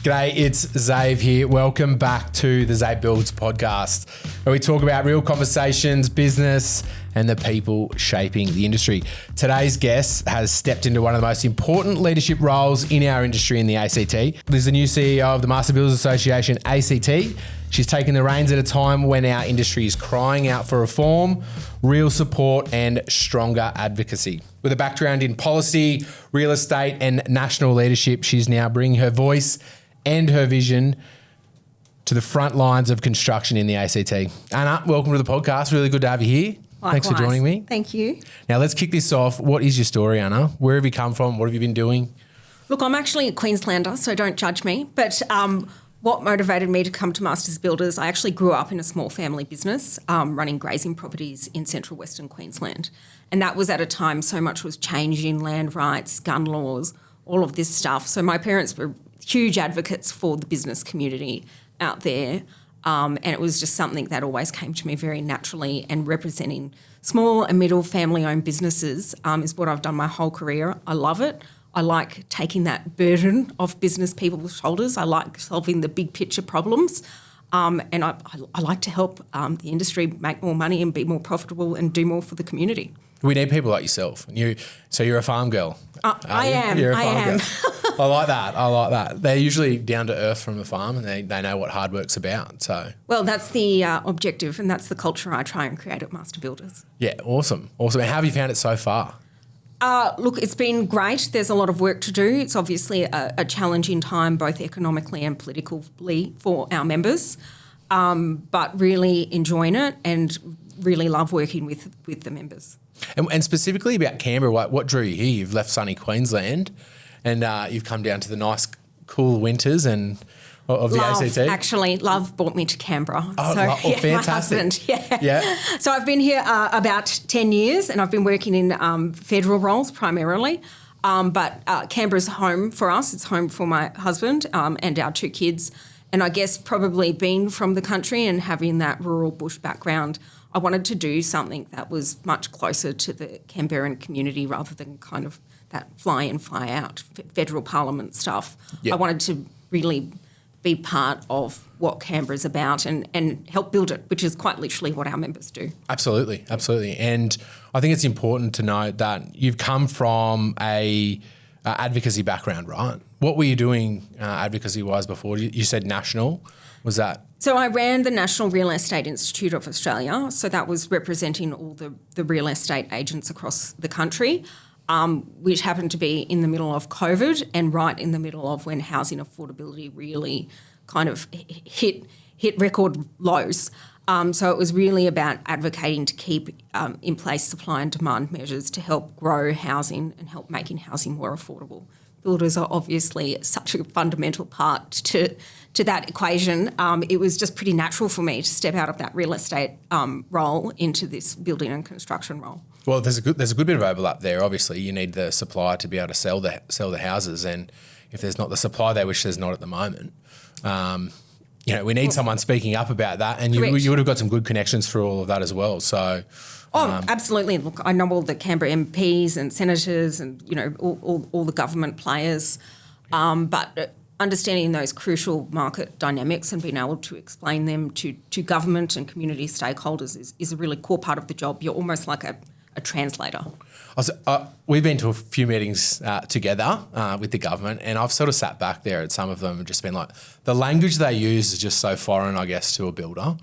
G'day, it's Xavier here. Welcome back to the Xavier Builds podcast, where we talk about real conversations, business, and the people shaping the industry. Today's guest has stepped into one of the most important leadership roles in our industry in the ACT. There's the new CEO of the Master Builders Association, ACT. She's taken the reins at a time when our industry is crying out for reform, real support, and stronger advocacy. With a background in policy, real estate, and national leadership, she's now bringing her voice and her vision to the front lines of construction in the ACT. Anna, welcome to the podcast. Really good to have you here. Likewise. Thanks for joining me. Thank you. Now let's kick this off. What is your story, Anna? Where have you come from? What have you been doing? Look, I'm actually a Queenslander, so don't judge me. But what motivated me to come to Masters Builders, I actually grew up in a small family business running grazing properties in central Western Queensland. And that was at a time so much was changing, land rights, gun laws, all of this stuff. So my parents were huge advocates for the business community out there. And it was just something that always came to me very naturally, and representing small and middle family-owned businesses is what I've done my whole career. I love it. I like taking that burden off business people's shoulders. I like solving the big picture problems. And I like to help the industry make more money and be more profitable and do more for the community. We need people like yourself. So you're a farm girl. I am. You're a farm girl. I like that. They're usually down to earth from the farm, and they know what hard work's about. So well, that's the objective, and that's the culture I try and create at Master Builders. Yeah, awesome. And how have you found it so far? Look, it's been great. There's a lot of work to do. It's obviously a challenging time, both economically and politically, for our members, but really enjoying it and really love working with the members. And specifically about Canberra, what drew you here? You've left sunny Queensland and you've come down to the nice, cool winters and of the ACT. Actually, love brought me to Canberra. Fantastic. My husband, yeah. So I've been here about 10 years, and I've been working in federal roles primarily. But Canberra's home for us. It's home for my husband and our two kids. And I guess probably being from the country and having that rural bush background, I wanted to do something that was much closer to the Canberran community rather than kind of that fly in, fly out federal parliament stuff. Yep. I wanted to really be part of what Canberra's about and help build it, which is quite literally what our members do. Absolutely. And I think it's important to note that you've come from a advocacy background, right? What were you doing advocacy-wise before? You said national. Was that? So I ran the National Real Estate Institute of Australia. So that was representing all the real estate agents across the country, which happened to be in the middle of COVID and right in the middle of when housing affordability really kind of hit record lows. So it was really about advocating to keep in place supply and demand measures to help grow housing and help making housing more affordable. Builders are obviously such a fundamental part to that equation. It was just pretty natural for me to step out of that real estate role into this building and construction role. Well, there's a good bit of overlap there. Obviously, you need the supplier to be able to sell the houses, and if there's not the supply there, which there's not at the moment, we need someone speaking up about that, and you would have got some good connections through all of that as well. So. Absolutely. Look, I know all the Canberra MPs and senators and, all the government players, but understanding those crucial market dynamics and being able to explain them to government and community stakeholders is a really core part of the job. You're almost like a translator. We've been to a few meetings together with the government, and I've sort of sat back there at some of them and just been like, the language they use is just so foreign, I guess, to a builder.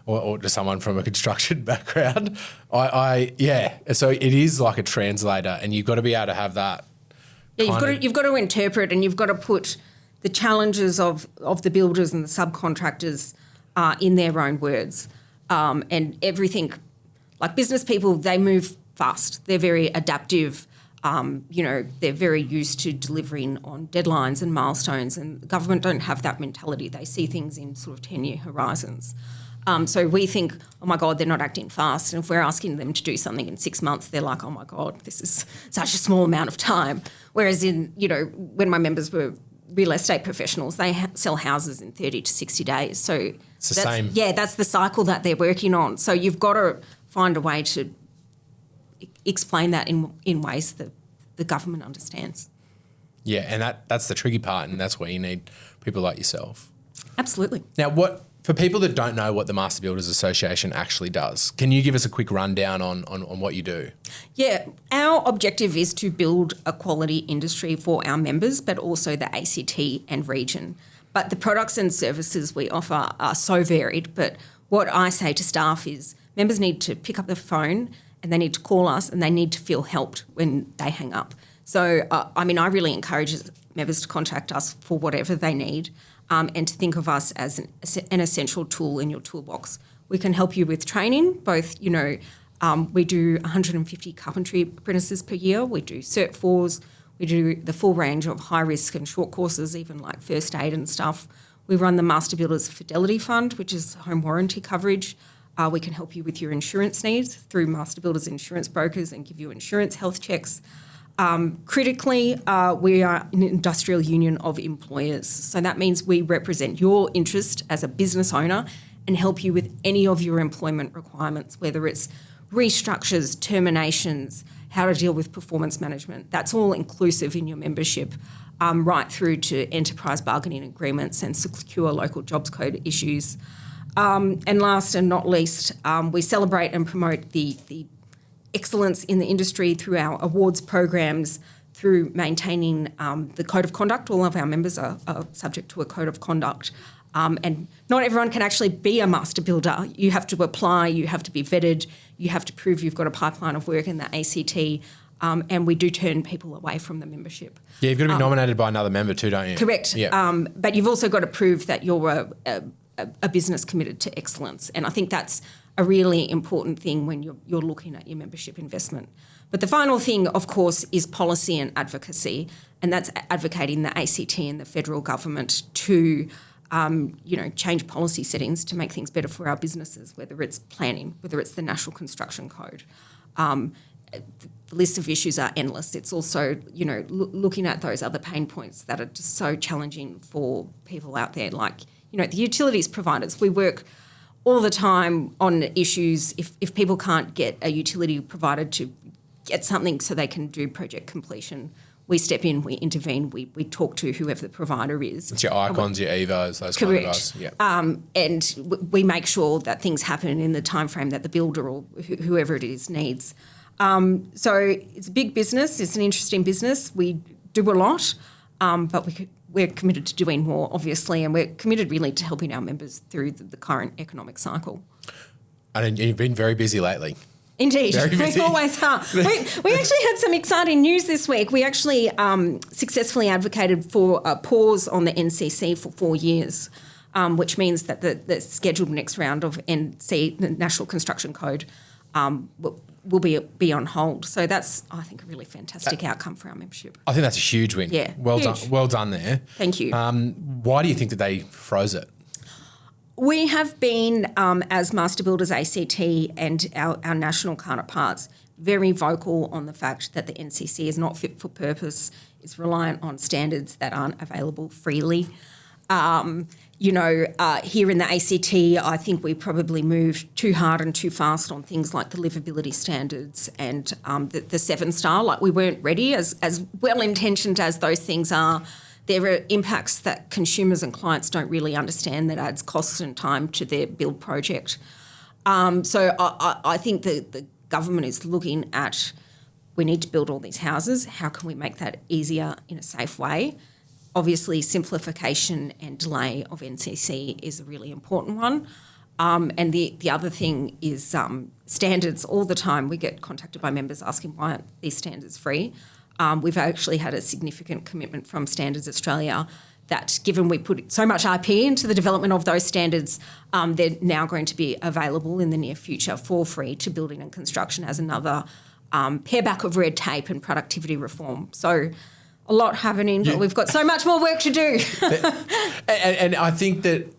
Or to someone from a construction background. So it is like a translator, and you've got to be able to have that. Yeah, you've got to interpret, and you've got to put the challenges of the builders and the subcontractors in their own words. And everything, like business people, they move fast. They're very adaptive. They're very used to delivering on deadlines and milestones, and the government don't have that mentality. They see things in sort of 10-year horizons. So we think, oh my God, they're not acting fast. And if we're asking them to do something in 6 months, they're like, oh my God, this is such a small amount of time. Whereas when my members were real estate professionals, they sell houses in 30 to 60 days. So it's the same. Yeah, that's the cycle that they're working on. So you've got to find a way to explain that in ways that the government understands. Yeah, and that's the tricky part, and that's where you need people like yourself. Absolutely. Now, for people that don't know what the Master Builders Association actually does, can you give us a quick rundown on what you do? Yeah, our objective is to build a quality industry for our members, but also the ACT and region. But the products and services we offer are so varied. But what I say to staff is members need to pick up the phone and they need to call us and they need to feel helped when they hang up. So, I really encourage members to contact us for whatever they need. And to think of us as an essential tool in your toolbox. We can help you with training, both, we do 150 carpentry apprentices per year. We do Cert 4s. We do the full range of high risk and short courses, even like first aid and stuff. We run the Master Builders Fidelity Fund, which is home warranty coverage. We can help you with your insurance needs through Master Builders insurance brokers and give you insurance health checks. Critically, we are an industrial union of employers. So that means we represent your interest as a business owner and help you with any of your employment requirements, whether it's restructures, terminations, how to deal with performance management. That's all inclusive in your membership, right through to enterprise bargaining agreements and secure local jobs code issues. And last and not least, we celebrate and promote the excellence in the industry through our awards programs, through maintaining the code of conduct. All of our members are subject to a code of conduct. And not everyone can actually be a master builder. You have to apply, you have to be vetted, you have to prove you've got a pipeline of work in the ACT, and we do turn people away from the membership. Yeah, you've got to be nominated by another member too, don't you? Correct. Yeah. But you've also got to prove that you're a business committed to excellence. And I think that's a really important thing when you're looking at your membership investment. But the final thing, of course, is policy and advocacy, and that's advocating the ACT and the federal government to, change policy settings to make things better for our businesses, whether it's planning, whether it's the National Construction Code. The list of issues are endless. It's also, looking at those other pain points that are just so challenging for people out there, like, the utilities providers. We work all the time on issues. If people can't get a utility provider to get something so they can do project completion, we step in, we intervene, we talk to whoever the provider is. It's your Icons, your Evos, those Correct. kind of guys. Yeah. And we make sure that things happen in the timeframe that the builder or whoever it is needs. So it's a big business. It's an interesting business. We do a lot, but we're committed to doing more, obviously, and we're committed really to helping our members through the current economic cycle. And you've been very busy lately. Indeed, Very busy. we always are. We actually had some exciting news this week. We actually successfully advocated for a pause on the NCC for 4 years, which means that the scheduled next round of NC, the National Construction Code, will be on hold. So that's, I think, a really fantastic outcome for our membership. I think that's a huge win. Yeah, Well huge. done. Well done there. Thank you. Why do you think that they froze it? We have been, as Master Builders ACT and our national counterparts, very vocal on the fact that the NCC is not fit for purpose. It's reliant on standards that aren't available freely. Here in the ACT, I think we probably moved too hard and too fast on things like the livability standards and the 7-star. Like, we weren't ready, as well-intentioned as those things are. There are impacts that consumers and clients don't really understand that adds costs and time to their build project. So I think the government is looking at, we need to build all these houses. How can we make that easier in a safe way? Obviously, simplification and delay of NCC is a really important one. And the other thing is standards. All the time we get contacted by members asking why aren't these standards free. We've actually had a significant commitment from Standards Australia that, given we put so much IP into the development of those standards, they're now going to be available in the near future for free to building and construction as another pareback of red tape and productivity reform. So a lot happening, but we've got so much more work to do. And I think that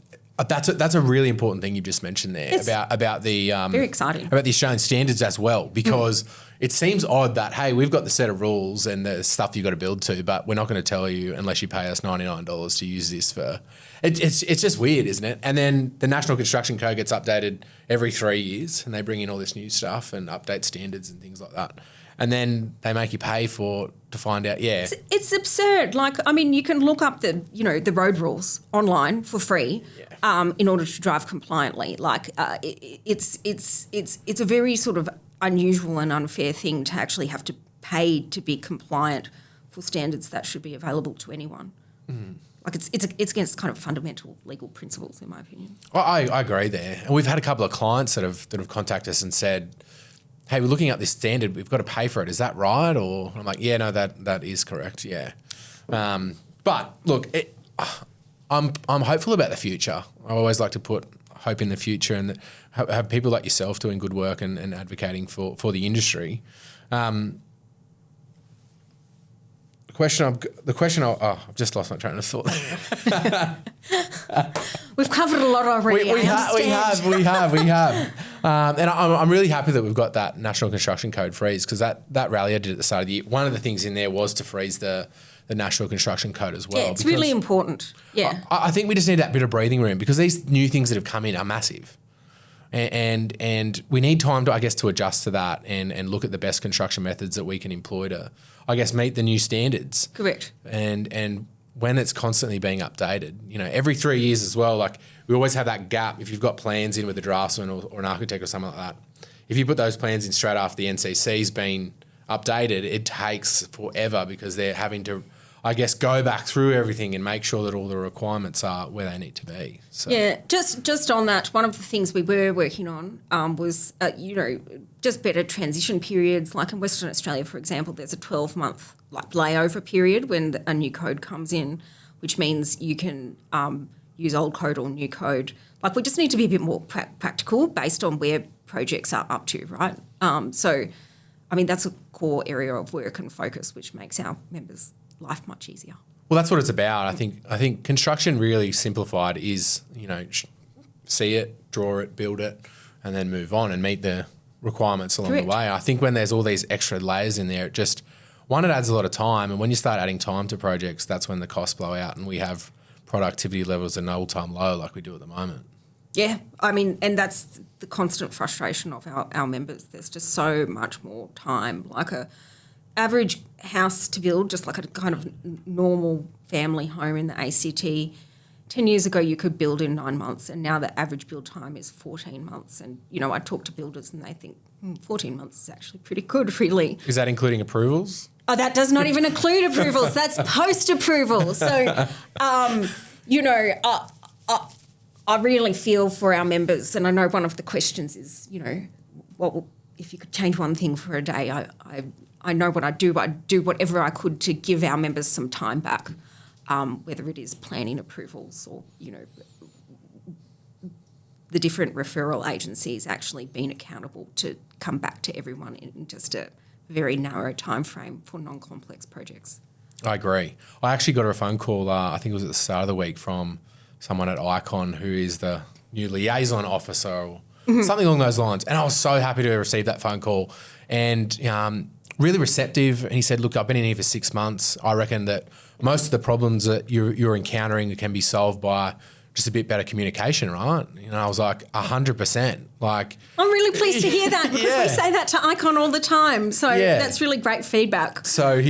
That's a really important thing you just mentioned there about the very exciting about the Australian standards as well, because it seems odd that, hey, we've got the set of rules and the stuff you've got to build to, but we're not going to tell you unless you pay us $99 to use this for. It's just weird, isn't it? And then the National Construction Code gets updated every 3 years, and they bring in all this new stuff and update standards and things like that. And then they make you pay to find out. Yeah, it's absurd. Like, I mean, you can look up the road rules online for free in order to drive compliantly. Like, it's a very sort of unusual and unfair thing to actually have to pay to be compliant for standards that should be available to anyone. Like, it's against kind of fundamental legal principles, in my opinion. I agree there, and we've had a couple of clients that have contacted us and said, hey, we're looking at this standard, we've got to pay for it. Is that right? Or I'm like, yeah, no, that is correct. Yeah. But look, I'm hopeful about the future. I always like to put hope in the future and have people like yourself doing good work and advocating for the industry. The question. I've just lost my train of thought. We've covered a lot already. We have. And I'm really happy that we've got that National Construction Code freeze, because that rally I did at the start of the year, one of the things in there was to freeze the National Construction Code as well. Yeah, it's really important. Yeah. I think we just need that bit of breathing room, because these new things that have come in are massive. And we need time to, I guess, to adjust to that and look at the best construction methods that we can employ to, I guess, meet the new standards. Correct. And when it's constantly being updated, every 3 years as well, like we always have that gap. If you've got plans in with a draftsman or an architect or something like that, if you put those plans in straight after the NCC's been updated, it takes forever, because they're having to, I guess, go back through everything and make sure that all the requirements are where they need to be. So. Yeah, just on that, one of the things we were working on was, just better transition periods. Like in Western Australia, for example, there's a 12-month layover period when a new code comes in, which means you can use old code or new code. Like, we just need to be a bit more practical based on where projects are up to, right? So, I mean, that's a core area of work and focus, which makes our members' life much easier. Well, that's what it's about. I think construction really simplified is, see it, draw it, build it, and then move on and meet the requirements along the way. I think when there's all these extra layers in there, it adds a lot of time. And when you start adding time to projects, that's when the costs blow out and we have productivity levels at an all-time low like we do at the moment. Yeah, I mean, and that's the constant frustration of our members. There's just so much more time. Like a average house to build, just like a kind of normal family home in the ACT, 10 years ago you could build in 9 months, and now the average build time is 14 months. And, I talk to builders and they think 14 months is actually pretty good, really. Is that including approvals? Oh, that does not even include approvals. That's post-approval. So, I really feel for our members, and I know one of the questions is, if you could change one thing for a day, I know what I'd do. I'd do whatever I could to give our members some time back, whether it is planning approvals or, the different referral agencies actually being accountable to come back to everyone in just a very narrow time frame for non-complex projects. I agree. I actually got a phone call, I think it was at the start of the week, from someone at Icon who is the new liaison officer or something along those lines. And I was so happy to receive that phone call and really receptive. And he said, look, I've been in here for 6 months. I reckon that most of the problems that you're encountering can be solved by just a bit better communication, right? I was like, 100%. Like, I'm really pleased to hear that, because we say that to Icon all the time. So that's really great feedback. So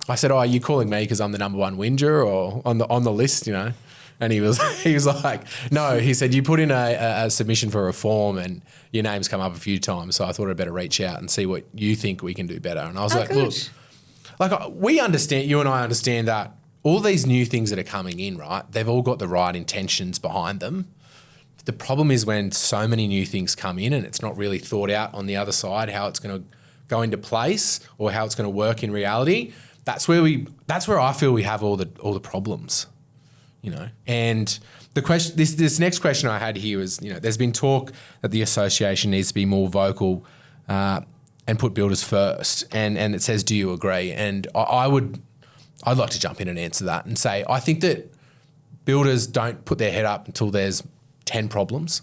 I said, are you calling me because I'm the number one whinger or on the list, And he was like, no. He said, you put in a submission for a form and your name's come up a few times, so I thought I'd better reach out and see what you think we can do better. And I was like, good. Look, we understand, you and I understand that all these new things that are coming in, right, they've all got the right intentions behind them. The problem is when so many new things come in and it's not really thought out on the other side how it's going to go into place or how it's going to work in reality. That's where I feel we have all the problems. And the question, this next question I had here was, there's been talk that the association needs to be more vocal and put builders first. And it says, do you agree? And I'd like to jump in and answer that and say, I think that builders don't put their head up until there's 10 problems.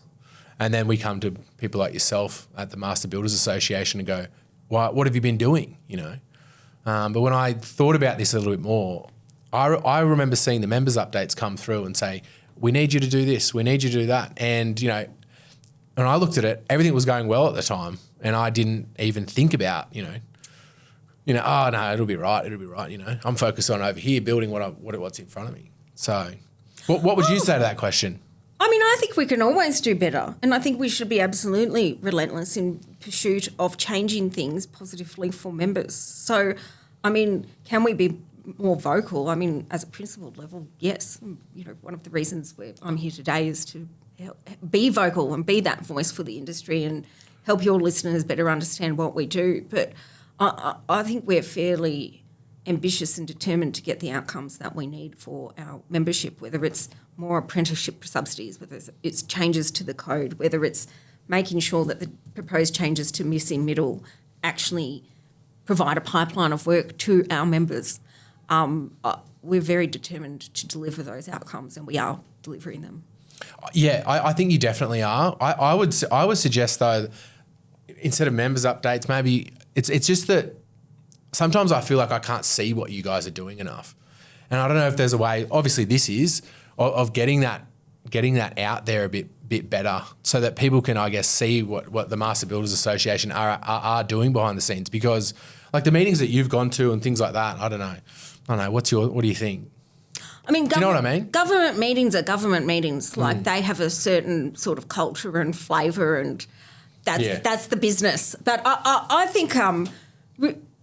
And then we come to people like yourself at the Master Builders Association and go, what have you been doing, you know? But when I thought about this a little bit more, I remember seeing the members updates come through and say, we need you to do this, we need you to do that. And, you know, when I looked at it, everything was going well at the time and I didn't even think about, you know, oh no, it'll be right, you know. I'm focused on over here building what's in front of me. So what would you say to that question? I mean, I think we can always do better, and I think we should be absolutely relentless in pursuit of changing things positively for members. So, I mean, can we be more vocal? I mean, as a principled level, yes. You know, one of the reasons I'm here today is to be vocal and be that voice for the industry and help your listeners better understand what we do. But I think we're fairly ambitious and determined to get the outcomes that we need for our membership, whether it's more apprenticeship subsidies, whether it's changes to the code, whether it's making sure that the proposed changes to missing middle actually provide a pipeline of work to our members. We're very determined to deliver those outcomes, and we are delivering them. Yeah, I think you definitely are. I would suggest though, instead of members updates, maybe it's just that sometimes I feel like I can't see what you guys are doing enough, and I don't know if there's a way. Obviously, this is of getting that out there a bit better, so that people can, I guess, see what the Master Builders Association are doing behind the scenes. Because like the meetings that you've gone to and things like that, I don't know. What do you think? I mean, do you know what I mean? Government meetings are government meetings. Like they have a certain sort of culture and flavour, and that's the business. But I think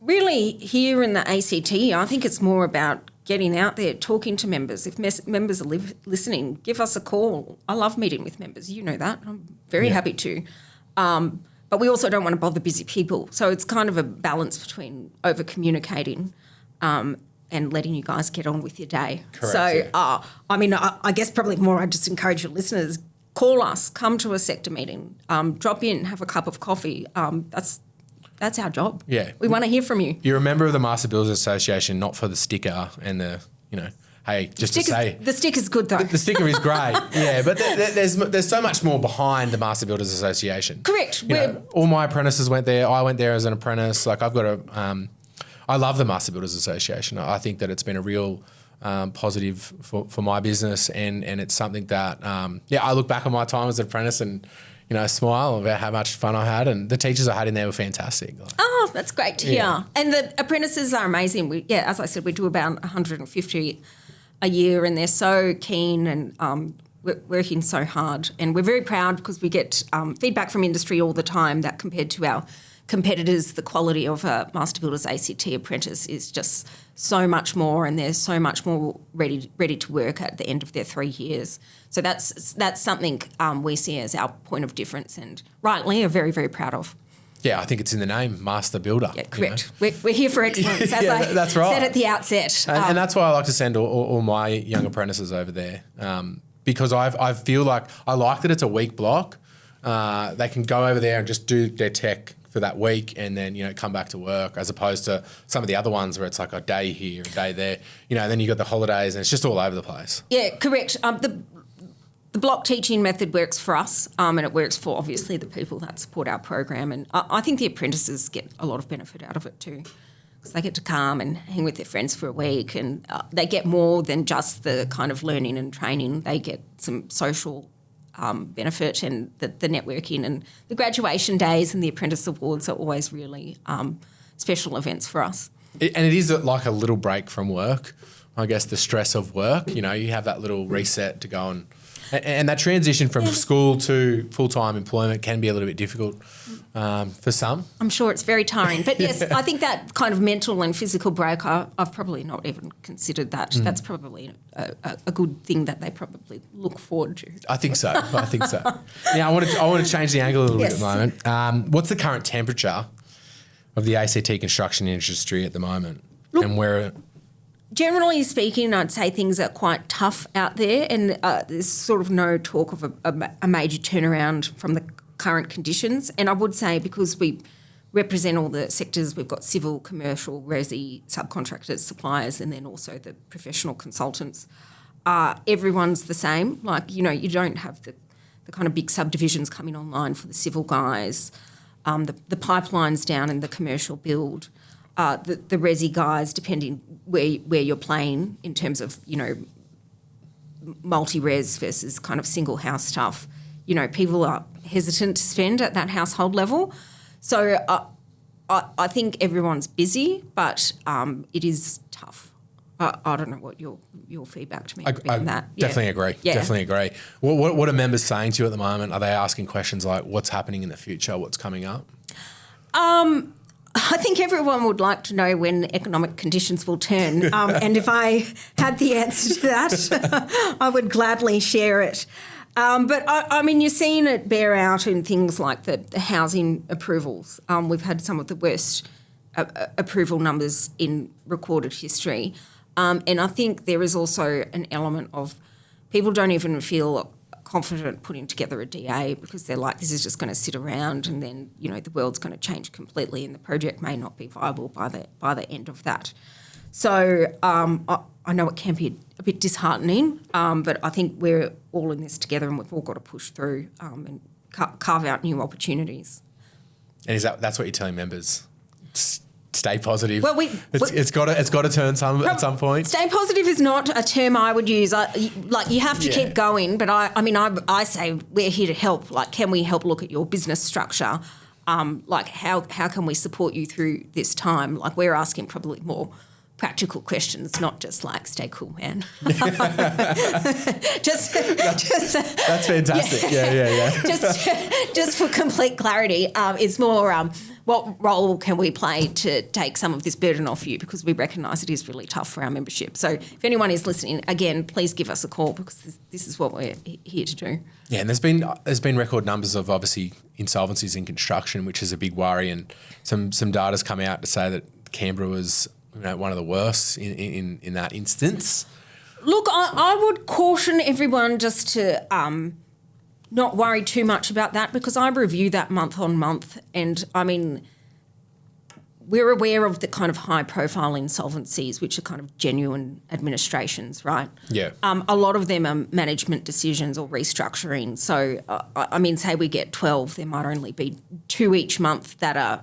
really here in the ACT, I think it's more about getting out there, talking to members. If members are listening, give us a call. I love meeting with members. You know that. I'm very happy to. But we also don't want to bother busy people. So it's kind of a balance between over-communicating and letting you guys get on with your day. Correct, so, I mean, I guess probably more I just encourage your listeners, call us, come to a sector meeting, drop in, have a cup of coffee. That's our job. Yeah. We want to hear from you. You're a member of the Master Builders Association, not for the sticker and the, you know, hey, just to say. The sticker's good though. The sticker is great, yeah, but there's so much more behind the Master Builders Association. Correct. You know, all my apprentices went there. I went there as an apprentice. Like I've got I love the Master Builders Association. I think that it's been a real positive for my business, and it's something that, I look back on my time as an apprentice and, you know, smile about how much fun I had, and the teachers I had in there were fantastic. Oh, that's great to hear. And the apprentices are amazing. As I said, we do about 150 a year, and they're so keen and working so hard. And we're very proud because we get feedback from industry all the time that compared to our competitors, the quality of a Master Builders ACT apprentice is just so much more, and they're so much more ready to work at the end of their 3 years. So that's something we see as our point of difference, and rightly are very, very proud of. Yeah, I think it's in the name, Master Builder. Yeah, correct. You know? We're here for excellence, as I that's right. said at the outset. And that's why I like to send all my young apprentices over there, because I feel like I like that it's a week block. They can go over there and just do their tech for that week and then, you know, come back to work, as opposed to some of the other ones where it's like a day here, a day there, you know, and then you got the holidays and it's just all over the place. Yeah, correct. The block teaching method works for us, and it works for obviously the people that support our program, and I think the apprentices get a lot of benefit out of it too, because they get to come and hang with their friends for a week, and they get more than just the kind of learning and training. They get some social benefit, and the networking, and the graduation days and the apprentice awards are always really special events for us. And it is like a little break from work, I guess, the stress of work. You know, you have that little reset to go and that transition from school to full-time employment can be a little bit difficult for some. I'm sure it's very tiring. But yes, I think that kind of mental and physical break, I've probably not even considered that. That's probably a good thing that they probably look forward to. I think so. Now, I want to change the angle a little bit at the moment. What's the current temperature of the ACT construction industry at the moment? Look, and where... Generally speaking, I'd say things are quite tough out there, and there's sort of no talk of a major turnaround from the current conditions. And I would say, because we represent all the sectors, we've got civil, commercial, resi, subcontractors, suppliers, and then also the professional consultants. everyone's the same. Like, you don't have the kind of big subdivisions coming online for the civil guys, the pipelines down in the commercial build, the resi guys, depending where you're playing in terms of, multi-res versus kind of single house stuff. People are hesitant to spend at that household level. So I think everyone's busy, but it is tough. I don't know what your feedback to me would be on that. Definitely agree. Yeah. Definitely agree. What are members saying to you at the moment? Are they asking questions like what's happening in the future, what's coming up? I think everyone would like to know when economic conditions will turn. And if I had the answer to that, I would gladly share it. But you're seeing it bear out in things like the housing approvals. We've had some of the worst approval numbers in recorded history. And I think there is also an element of people don't even feel confident putting together a DA because they're like, this is just going to sit around and then, the world's going to change completely and the project may not be viable by the end of that. So I know it can be a bit disheartening, but I think we're all in this together and we've all got to push through and carve out new opportunities. And that's what you're telling members? Stay positive. Well, it's got to turn at some point. Stay positive is not a term I would use. You have to keep going. But I say we're here to help. Like, can we help look at your business structure? How can we support you through this time? Like, we're asking probably more practical questions, not just like stay cool, man. That's fantastic. Yeah. Just for complete clarity, it's more. What role can we play to take some of this burden off you? Because we recognise it is really tough for our membership. So if anyone is listening, again, please give us a call because this is what we're here to do. Yeah, and there's been record numbers of obviously insolvencies in construction, which is a big worry, and some data's come out to say that Canberra was one of the worst in that instance. Look, I would caution everyone just to not worry too much about that because I review that month on month and, we're aware of the kind of high-profile insolvencies, which are kind of genuine administrations, right? Yeah. A lot of them are management decisions or restructuring. So, say we get 12, there might only be 2 each month that are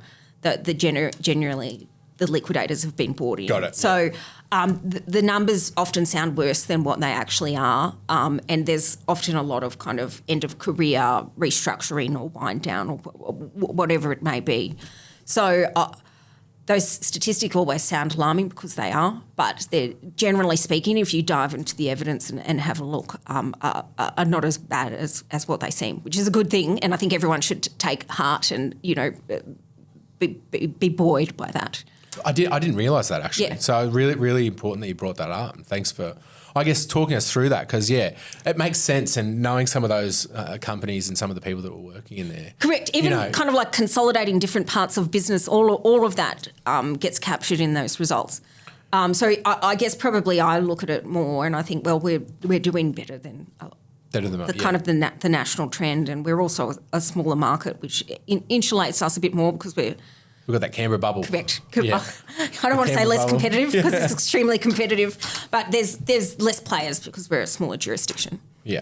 generally the liquidators have been brought in. Got it. So the numbers often sound worse than what they actually are, and there's often a lot of kind of end-of-career restructuring or wind down or whatever it may be. So those statistics always sound alarming because they are, but they're generally speaking, if you dive into the evidence and have a look, are not as bad as what they seem, which is a good thing, and I think everyone should take heart and, be buoyed by that. I didn't realise that actually. Yeah. So really, really important that you brought that up. And thanks for, I guess, talking us through that because, it makes sense and knowing some of those companies and some of the people that were working in there. Correct. Even kind of like consolidating different parts of business, all of that gets captured in those results. So I guess probably I look at it more and I think, well, we're doing better than kind of the national trend, and we're also a smaller market, which insulates us a bit more because we've got that Canberra bubble. Correct. Yeah. I don't want to say less bubble. competitive because it's extremely competitive, but there's less players because we're a smaller jurisdiction. Yeah.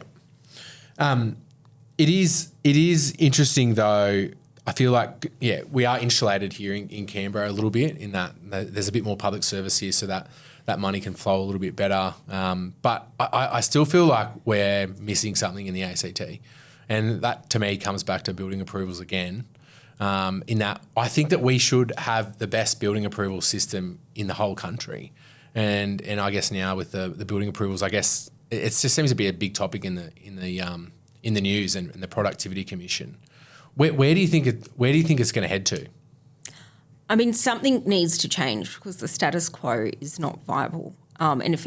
It is interesting though. I feel like, we are insulated here in Canberra a little bit in that there's a bit more public service here so that money can flow a little bit better. But I still feel like we're missing something in the ACT. And that to me comes back to building approvals again. In that I think that we should have the best building approval system in the whole country. And I guess now with the building approvals, I guess it just seems to be a big topic in the news and the Productivity Commission. Where do you think it's going to head to? Something needs to change because the status quo is not viable. And if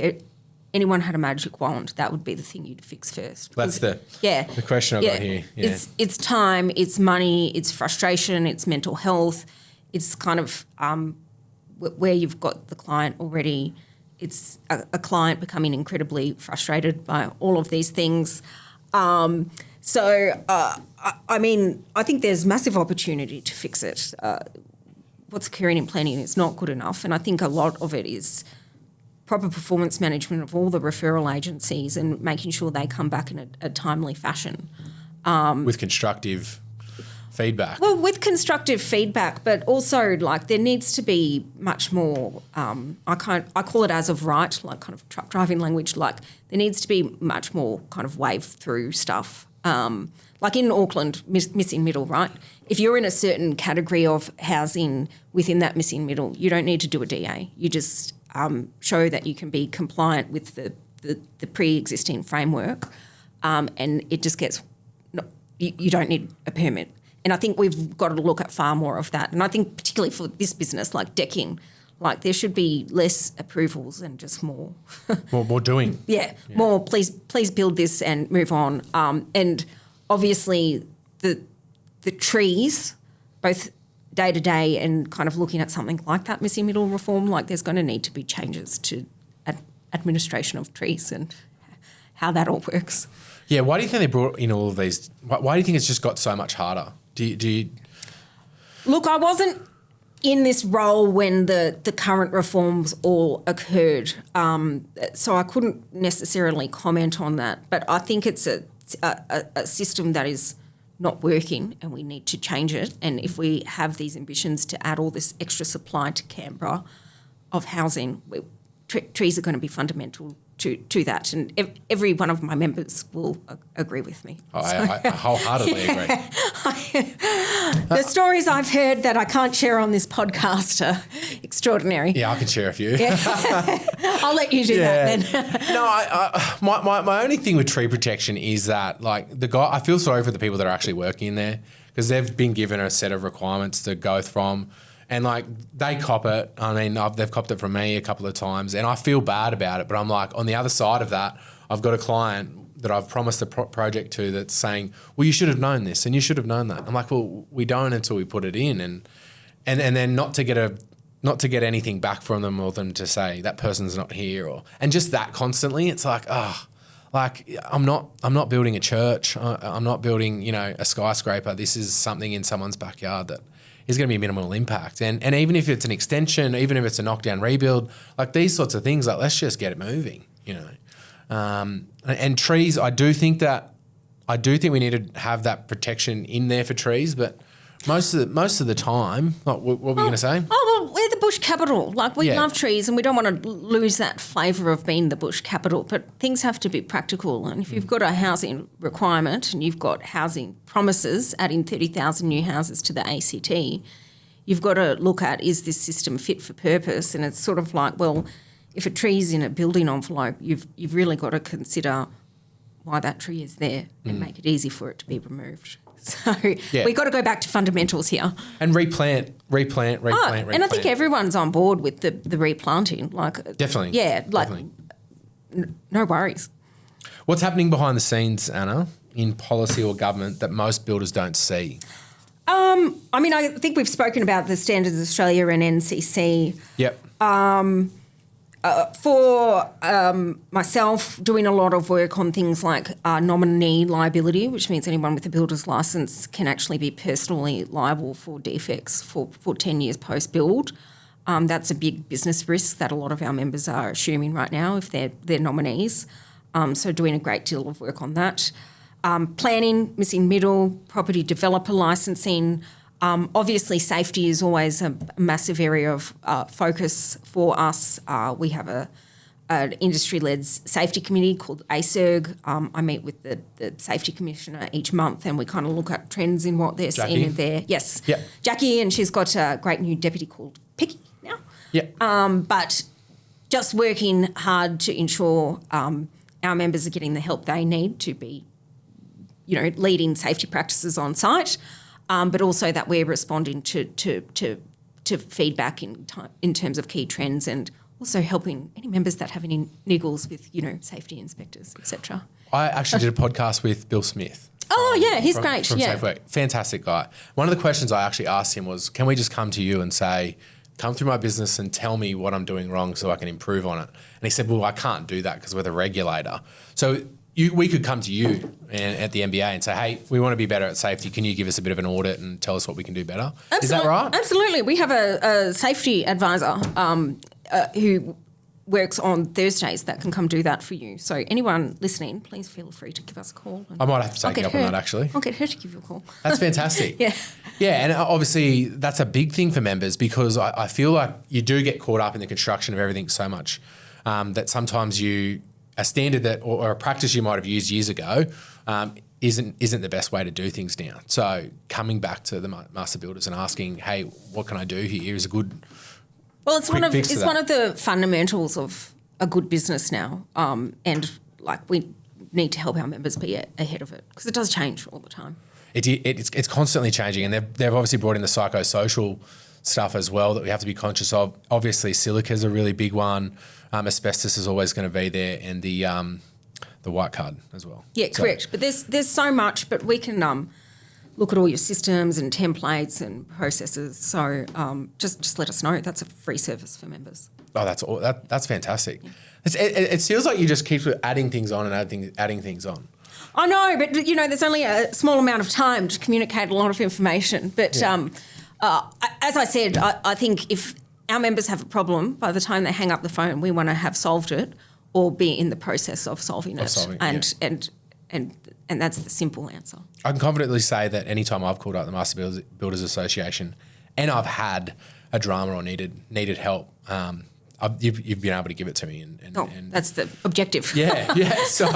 anyone had a magic wand, that would be the thing you'd fix first. That's the question I've got here. Yeah. It's time, it's money, it's frustration, it's mental health. It's kind of where you've got the client already. It's a client becoming incredibly frustrated by all of these things. I think there's massive opportunity to fix it. What's occurring in planning is not good enough, and I think a lot of it is proper performance management of all the referral agencies and making sure they come back in a timely fashion. With constructive feedback. Well, with constructive feedback, but also like there needs to be much more. I call it as of right, like kind of truck driving language. Like there needs to be much more kind of wave through stuff. Like in Auckland, missing middle, right? If you're in a certain category of housing within that missing middle, you don't need to do a DA. You just show that you can be compliant with the pre-existing framework, and it just gets. You don't need a permit. And I think we've got to look at far more of that. And I think particularly for this business, like decking, like there should be less approvals and just more. more doing. Yeah, more please build this and move on. And obviously the trees, both day to day and kind of looking at something like that missing middle reform, like there's going to need to be changes to administration of trees and how that all works. Yeah, why do you think they brought in all of these? Why do you think it's just got so much harder? Do you? Look, I wasn't in this role when the current reforms all occurred, so I couldn't necessarily comment on that. But I think it's a system that is not working and we need to change it. And if we have these ambitions to add all this extra supply to Canberra of housing, trees are going to be fundamental to that, and every one of my members will agree with me. I wholeheartedly agree. The stories I've heard that I can't share on this podcast are extraordinary. Yeah, I can share a few. Yeah. I'll let you do that then. No, my only thing with tree protection is that like I feel sorry for the people that are actually working in there because they've been given a set of requirements to go from. And, like, they cop it. I mean, they've copped it from me a couple of times and I feel bad about it. But I'm like, on the other side of that, I've got a client that I've promised a project to that's saying, well, you should have known this and you should have known that. I'm like, well, we don't until we put it in. And then not to get anything back from them or them to say that person's not here and just that constantly. It's like, I'm not building a church. I'm not building, a skyscraper. This is something in someone's backyard that is going to be minimal impact. And even if it's an extension, even if it's a knockdown rebuild, like these sorts of things, like let's just get it moving, And trees, I do think we need to have that protection in there for trees, but most of the time, like, what were we going to say? Oh, well, we're the bush capital. Like, we love trees and we don't want to lose that flavour of being the bush capital, but things have to be practical. And if you've got a housing requirement and you've got housing promises, adding 30,000 new houses to the ACT, you've got to look at, is this system fit for purpose? And it's sort of like, well, if a tree's in a building envelope, you've really got to consider why that tree is there and make it easy for it to be removed. So we've got to go back to fundamentals here. And replant. And I think everyone's on board with the replanting. Like definitely. Yeah, like no worries. What's happening behind the scenes, Anna, in policy or government that most builders don't see? I mean, I think we've spoken about the Standards Australia and NCC. Yep. For myself, doing a lot of work on things like nominee liability, which means anyone with a builder's licence can actually be personally liable for defects for 10 years post-build. That's a big business risk that a lot of our members are assuming right now if they're nominees. So doing a great deal of work on that. Planning, missing middle, property developer licensing. Obviously, safety is always a massive area of focus for us. We have an industry-led safety committee called ACERG. I meet with the safety commissioner each month and we kind of look at trends in what they're seeing in there. Yes. Yep. Jackie, and she's got a great new deputy called Picky now. Yep. But just working hard to ensure our members are getting the help they need to be, leading safety practices on site. But also that we're responding to feedback in terms of key trends and also helping any members that have any niggles with, safety inspectors, etc. I actually did a podcast with Bill Smith. Oh, yeah, he's great. From Safeway. Fantastic guy. One of the questions I actually asked him was, can we just come to you and say, come through my business and tell me what I'm doing wrong so I can improve on it? And he said, well, I can't do that because we're the regulator. So we could come to you at the MBA and say, hey, we want to be better at safety. Can you give us a bit of an audit and tell us what we can do better? Is that right? Absolutely. We have a safety advisor who works on Thursdays that can come do that for you. So anyone listening, please feel free to give us a call. I might have to take you up on that, actually. I'll get her to give you a call. That's fantastic. Yeah. Yeah, and obviously that's a big thing for members, because I feel like you do get caught up in the construction of everything so much that sometimes a standard that or a practice you might have used years ago isn't the best way to do things now. So coming back to the master builders and asking, hey, what can I do here is a good. Well, it's one of the fundamentals of a good business now, and like we need to help our members be ahead of it, because it does change all the time. It's constantly changing, and they've obviously brought in the psychosocial stuff as well that we have to be conscious of. Obviously, silica is a really big one. Asbestos is always going to be there, and the white card as well. Yeah, correct. But there's so much, but we can look at all your systems and templates and processes. So just let us know. That's a free service for members. Oh, that's fantastic. Yeah. It feels like you just keep adding things on and adding things on. I know, but there's only a small amount of time to communicate a lot of information. But as I said, I think if our members have a problem, by the time they hang up the phone, we want to have solved it or be in the process of solving it. And that's the simple answer. I can confidently say that any time I've called up the Master Builders Association and I've had a drama or needed help, you've been able to give it to me. And that's the objective. Yeah. So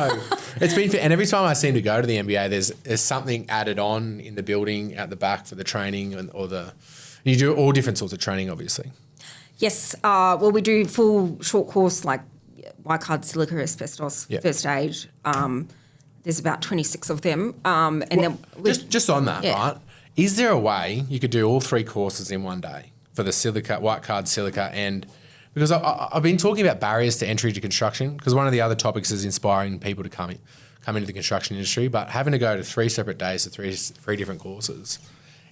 it's been, and every time I seem to go to the MBA, there's something added on in the building at the back for the training you do all different sorts of training, obviously. Yes. Well, we do full short course like white card, silica, asbestos, first aid. There's about 26 of them. Just on that, right? Is there a way you could do all 3 courses in one day for the silica, white card, silica, and because I've been talking about barriers to entry to construction, because one of the other topics is inspiring people to come into the construction industry, but having to go to 3 separate days to three different courses,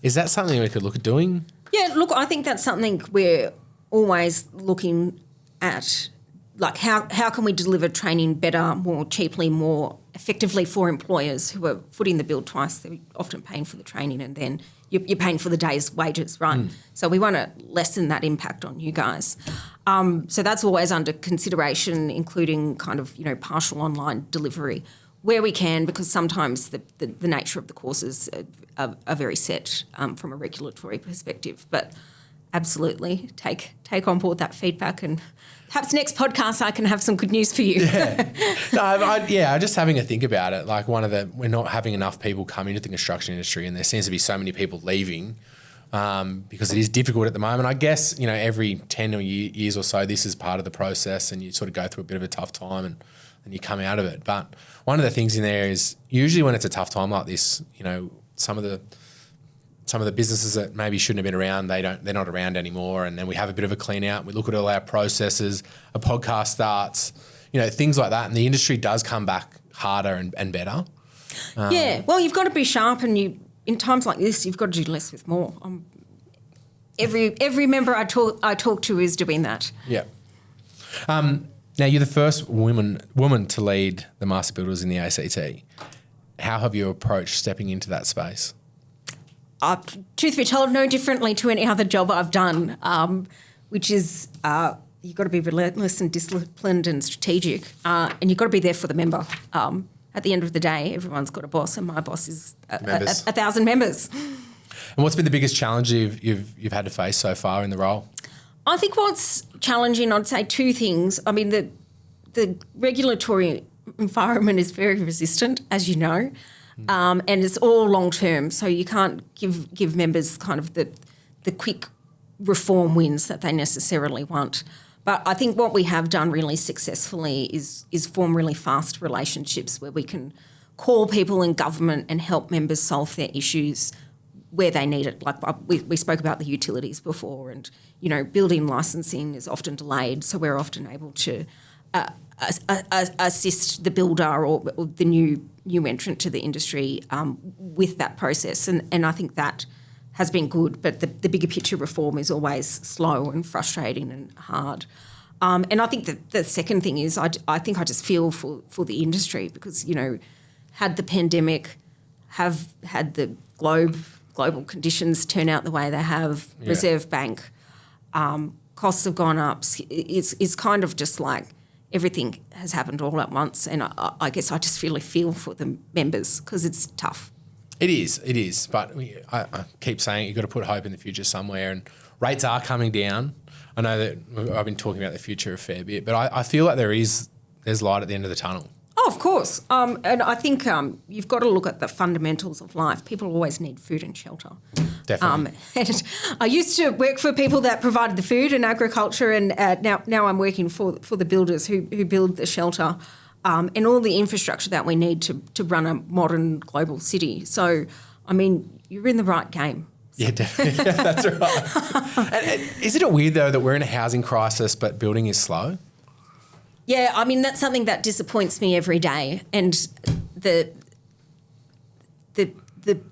is that something we could look at doing? Yeah, look, I think that's something we're always looking at. Like how can we deliver training better, more cheaply, more effectively for employers who are footing the bill twice? They're often paying for the training and then you're paying for the day's wages, right? So we want to lessen that impact on you guys. So that's always under consideration, including kind of, partial online delivery where we can, because sometimes the nature of the courses are very set from a regulatory perspective. But absolutely take on board that feedback, and perhaps next podcast I can have some good news for you. Yeah. Just having a think about it. Like we're not having enough people come into the construction industry, and there seems to be so many people leaving because it is difficult at the moment. I guess, every 10 years or so, this is part of the process, and you sort of go through a bit of a tough time and you come out of it. But one of the things in there is usually when it's a tough time like this, some of the businesses that maybe shouldn't have been around, they're not around anymore, and then we have a bit of a clean out. We look at all our processes, a podcast starts, things like that, and the industry does come back harder and better. Well, you've got to be sharp, and in times like this, you've got to do less with more. Every member I talk to is doing that. Yeah. Now you're the first woman to lead the Master Builders in the ACT. How have you approached stepping into that space? Truth be told, no differently to any other job I've done, which is you've got to be relentless and disciplined and strategic, and you've got to be there for the member. At the end of the day, everyone's got a boss, and my boss is 1,000 members. And what's been the biggest challenge you've had to face so far in the role? I think what's challenging, I'd say 2 things. I mean, the regulatory environment is very resistant, as you know. And it's all long term, so you can't give members kind of the quick reform wins that they necessarily want. But I think what we have done really successfully is form really fast relationships where we can call people in government and help members solve their issues where they need it. Like we spoke about the utilities before, and building licensing is often delayed, so we're often able to assist the builder or the new entrant to the industry with that process. And I think that has been good, but the bigger picture reform is always slow and frustrating and hard. And I think that the second thing is I think I just feel for the industry because, had the pandemic, have had the global conditions turn out the way they have, Reserve Bank costs have gone up. It's kind of just like everything has happened all at once, and I guess I just really feel for the members because it's tough. It is. But I keep saying you've got to put hope in the future somewhere, and rates are coming down. I know that I've been talking about the future a fair bit, but I feel like there's light at the end of the tunnel. Oh, of course. And I think you've got to look at the fundamentals of life. People always need food and shelter. Definitely. And I used to work for people that provided the food and agriculture, and now I'm working for the builders who build the shelter and all the infrastructure that we need to run a modern global city. So, I mean, you're in the right game. Yeah, definitely. That's right. And isn't it weird, though, that we're in a housing crisis but building is slow? Yeah, I mean, that's something that disappoints me every day. And the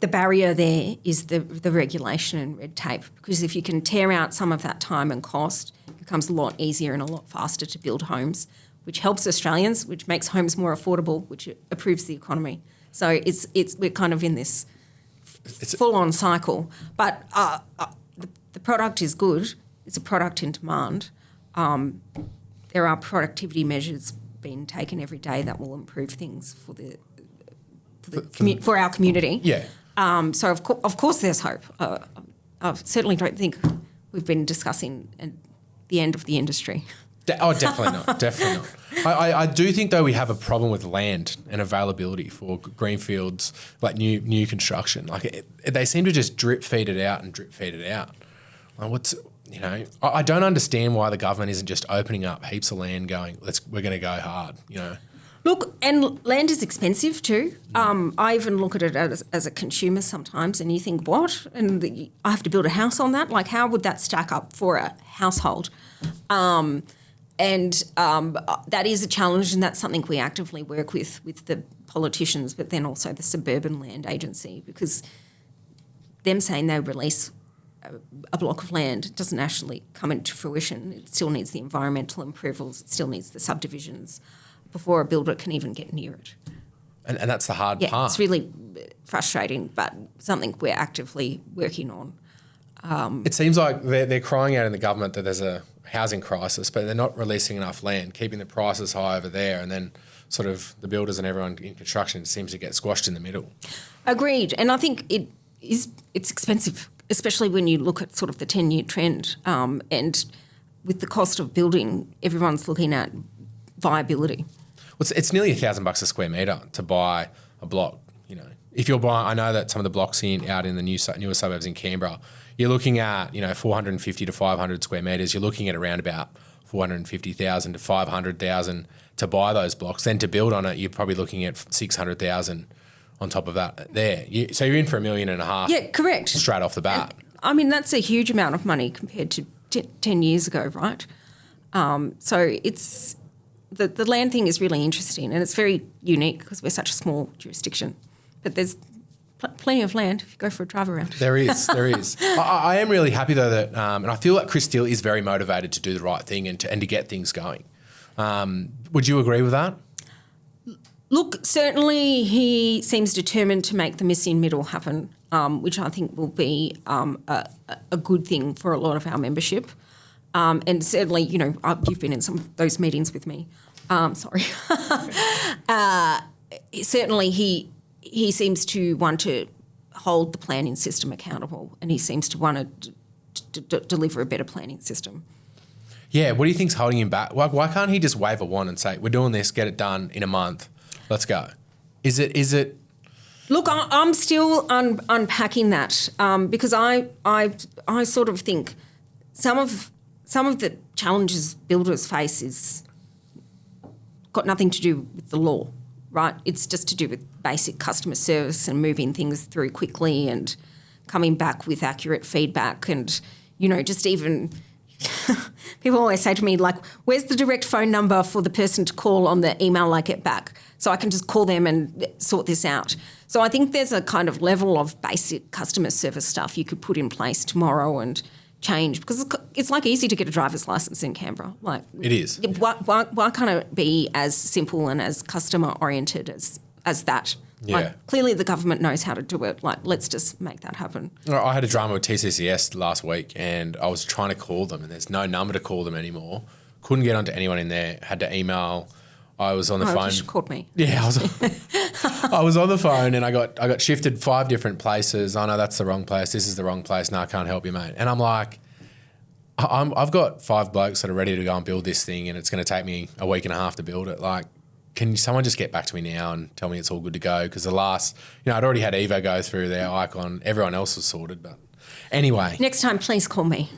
barrier there is the regulation and red tape, because if you can tear out some of that time and cost, it becomes a lot easier and a lot faster to build homes, which helps Australians, which makes homes more affordable, which improves the economy. So we're kind of in this full-on cycle. But the product is good. It's a product in demand. There are productivity measures being taken every day that will improve things for our community. Yeah. So of course there's hope. I certainly don't think we've been discussing the end of the industry. Definitely not. Definitely not. I do think, though, we have a problem with land and availability for greenfields, like new construction. Like they seem to just drip feed it out. Like I don't understand why the government isn't just opening up heaps of land, going, we're going to go hard. Look, and land is expensive too. I even look at it as a consumer sometimes, and you think, what? And I have to build a house on that? Like, how would that stack up for a household? That is a challenge, and that's something we actively work with the politicians, but then also the Suburban Land Agency, because them saying they release a block of land doesn't actually come into fruition. It still needs the environmental approvals. It still needs the subdivisions before a builder can even get near it. And that's the hard part. Yeah, it's really frustrating, but something we're actively working on. It seems like they're crying out in the government that there's a housing crisis, but they're not releasing enough land, keeping the prices high over there, and then sort of the builders and everyone in construction seems to get squashed in the middle. Agreed. And I think it's expensive, especially when you look at sort of the 10-year trend. And with the cost of building, everyone's looking at viability. Well, it's nearly $1,000 a square metre to buy a block. If you're buying, I know that some of the blocks out in the newer suburbs in Canberra, you're looking at 450 to 500 square metres. You're looking at around about 450,000 to 500,000 to buy those blocks. Then to build on it, you're probably looking at 600,000 on top of that. So you're in for $1.5 million. Yeah, correct. Straight off the bat. And, that's a huge amount of money compared to 10 years ago, right? So it's the land thing is really interesting, and it's very unique because we're such a small jurisdiction. But there's plenty of land if you go for a drive around. There is. I am really happy, though, that and I feel like Chris Steele is very motivated to do the right thing and to get things going. Would you agree with that? Look, certainly he seems determined to make the missing middle happen, which I think will be a good thing for a lot of our membership. And certainly, you've been in some of those meetings with me. Certainly he seems to want to hold the planning system accountable, and he seems to want to deliver a better planning system. Yeah, what do you think's holding him back? Why can't he just wave a wand and say, we're doing this, get it done in a month, let's go? Is it? Look, I'm still unpacking that because I sort of think some of the challenges builders face is got nothing to do with the law, right? It's just to do with basic customer service and moving things through quickly and coming back with accurate feedback and, just even people always say to me, like, where's the direct phone number for the person to call on the email I get back so I can just call them and sort this out? So I think there's a kind of level of basic customer service stuff you could put in place tomorrow and change, because it's like easy to get a driver's license in Canberra. Like it is. Why can't it be as simple and as customer oriented as that? Yeah. Like, clearly the government knows how to do it. Like, let's just make that happen. I had a drama with TCCS last week and I was trying to call them and there's no number to call them anymore. Couldn't get onto anyone in there. Had to email. I was on the phone. You should have called me. Yeah, I was on the phone and I got shifted 5 different places. Oh no, that's the wrong place. This is the wrong place. No, I can't help you, mate. And I'm like, I've got 5 blokes that are ready to go and build this thing and it's going to take me a week and a half to build it. Like, can someone just get back to me now and tell me it's all good to go? Because the last, I'd already had Evo go through their icon. Everyone else was sorted. But anyway. Next time, please call me.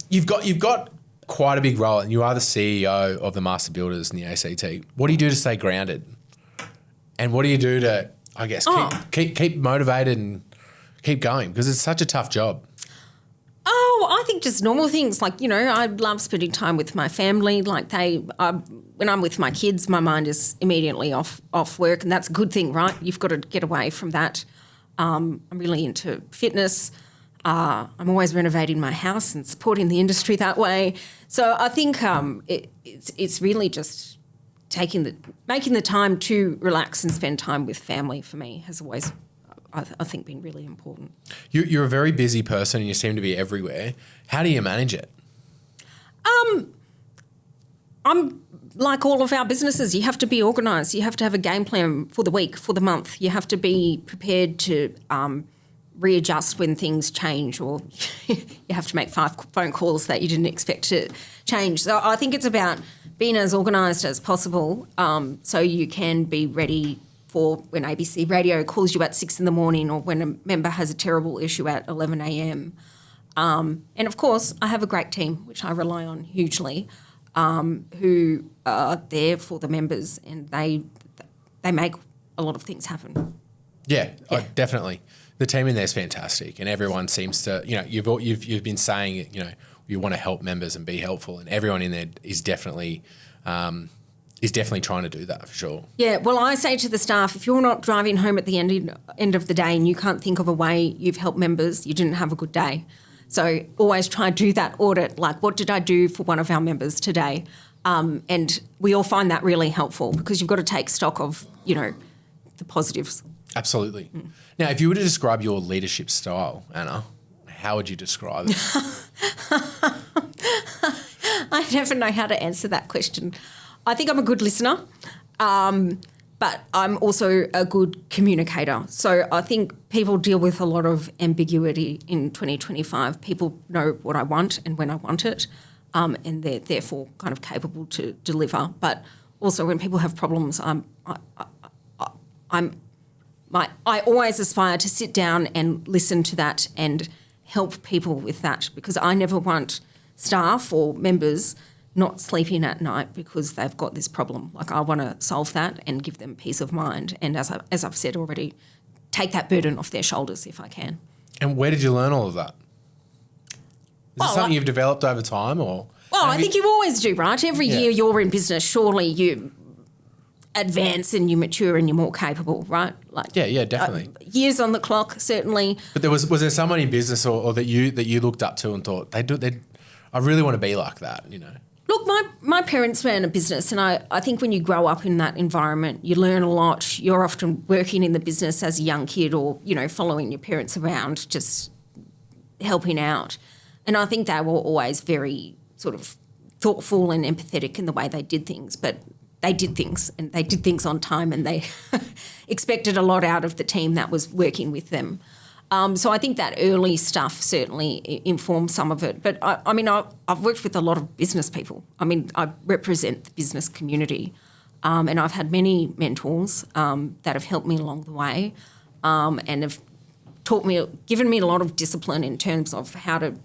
You've got quite a big role and you are the CEO of the Master Builders in the ACT. What do you do to stay grounded? And what do you do to, I guess, keep motivated and keep going? Because it's such a tough job. Oh, I think just normal things like, I love spending time with my family. Like when I'm with my kids, my mind is immediately off work and that's a good thing, right? You've got to get away from that. I'm really into fitness. I'm always renovating my house and supporting the industry that way. So I think it's really just making the time to relax and spend time with family for me has always, I think, been really important. You're a very busy person and you seem to be everywhere. How do you manage it? I'm like all of our businesses. You have to be organised. You have to have a game plan for the week, for the month. You have to be prepared to readjust when things change, or you have to make 5 phone calls that you didn't expect to change. So I think it's about being as organised as possible so you can be ready for when ABC Radio calls you at 6 a.m. or when a member has a terrible issue at 11 a.m. And of course, I have a great team, which I rely on hugely, who are there for the members and they make a lot of things happen. Yeah. Definitely. The team in there is fantastic and everyone seems to, you've been saying, you want to help members and be helpful and everyone in there is definitely trying to do that for sure. Yeah, well, I say to the staff, if you're not driving home at the end of the day and you can't think of a way you've helped members, you didn't have a good day. So always try and do that audit, like what did I do for one of our members today? And we all find that really helpful because you've got to take stock of, the positives. Absolutely. Now, if you were to describe your leadership style, Anna, how would you describe it? I never know how to answer that question. I think I'm a good listener, but I'm also a good communicator. So I think people deal with a lot of ambiguity in 2025. People know what I want and when I want it, and they're therefore kind of capable to deliver. But also when people have problems, I always aspire to sit down and listen to that and help people with that because I never want staff or members not sleeping at night because they've got this problem. Like I want to solve that and give them peace of mind and as I've said already, take that burden off their shoulders if I can. And where did you learn all of that? Is this something you've developed over time or? Well, I think you always do, right? Every year you're in business, surely you advance and you mature and you're more capable, right? Like yeah, definitely. Years on the clock, certainly. But was there someone in business or that you looked up to and thought I really want to be like that, Look, my parents ran a business and I think when you grow up in that environment, you learn a lot. You're often working in the business as a young kid or, following your parents around, just helping out. And I think they were always very sort of thoughtful and empathetic in the way they did things, but they did things and they did things on time and they expected a lot out of the team that was working with them. So I think that early stuff certainly informed some of it. But, I've worked with a lot of business people. I represent the business community and I've had many mentors that have helped me along the way and have given me a lot of discipline in terms of how to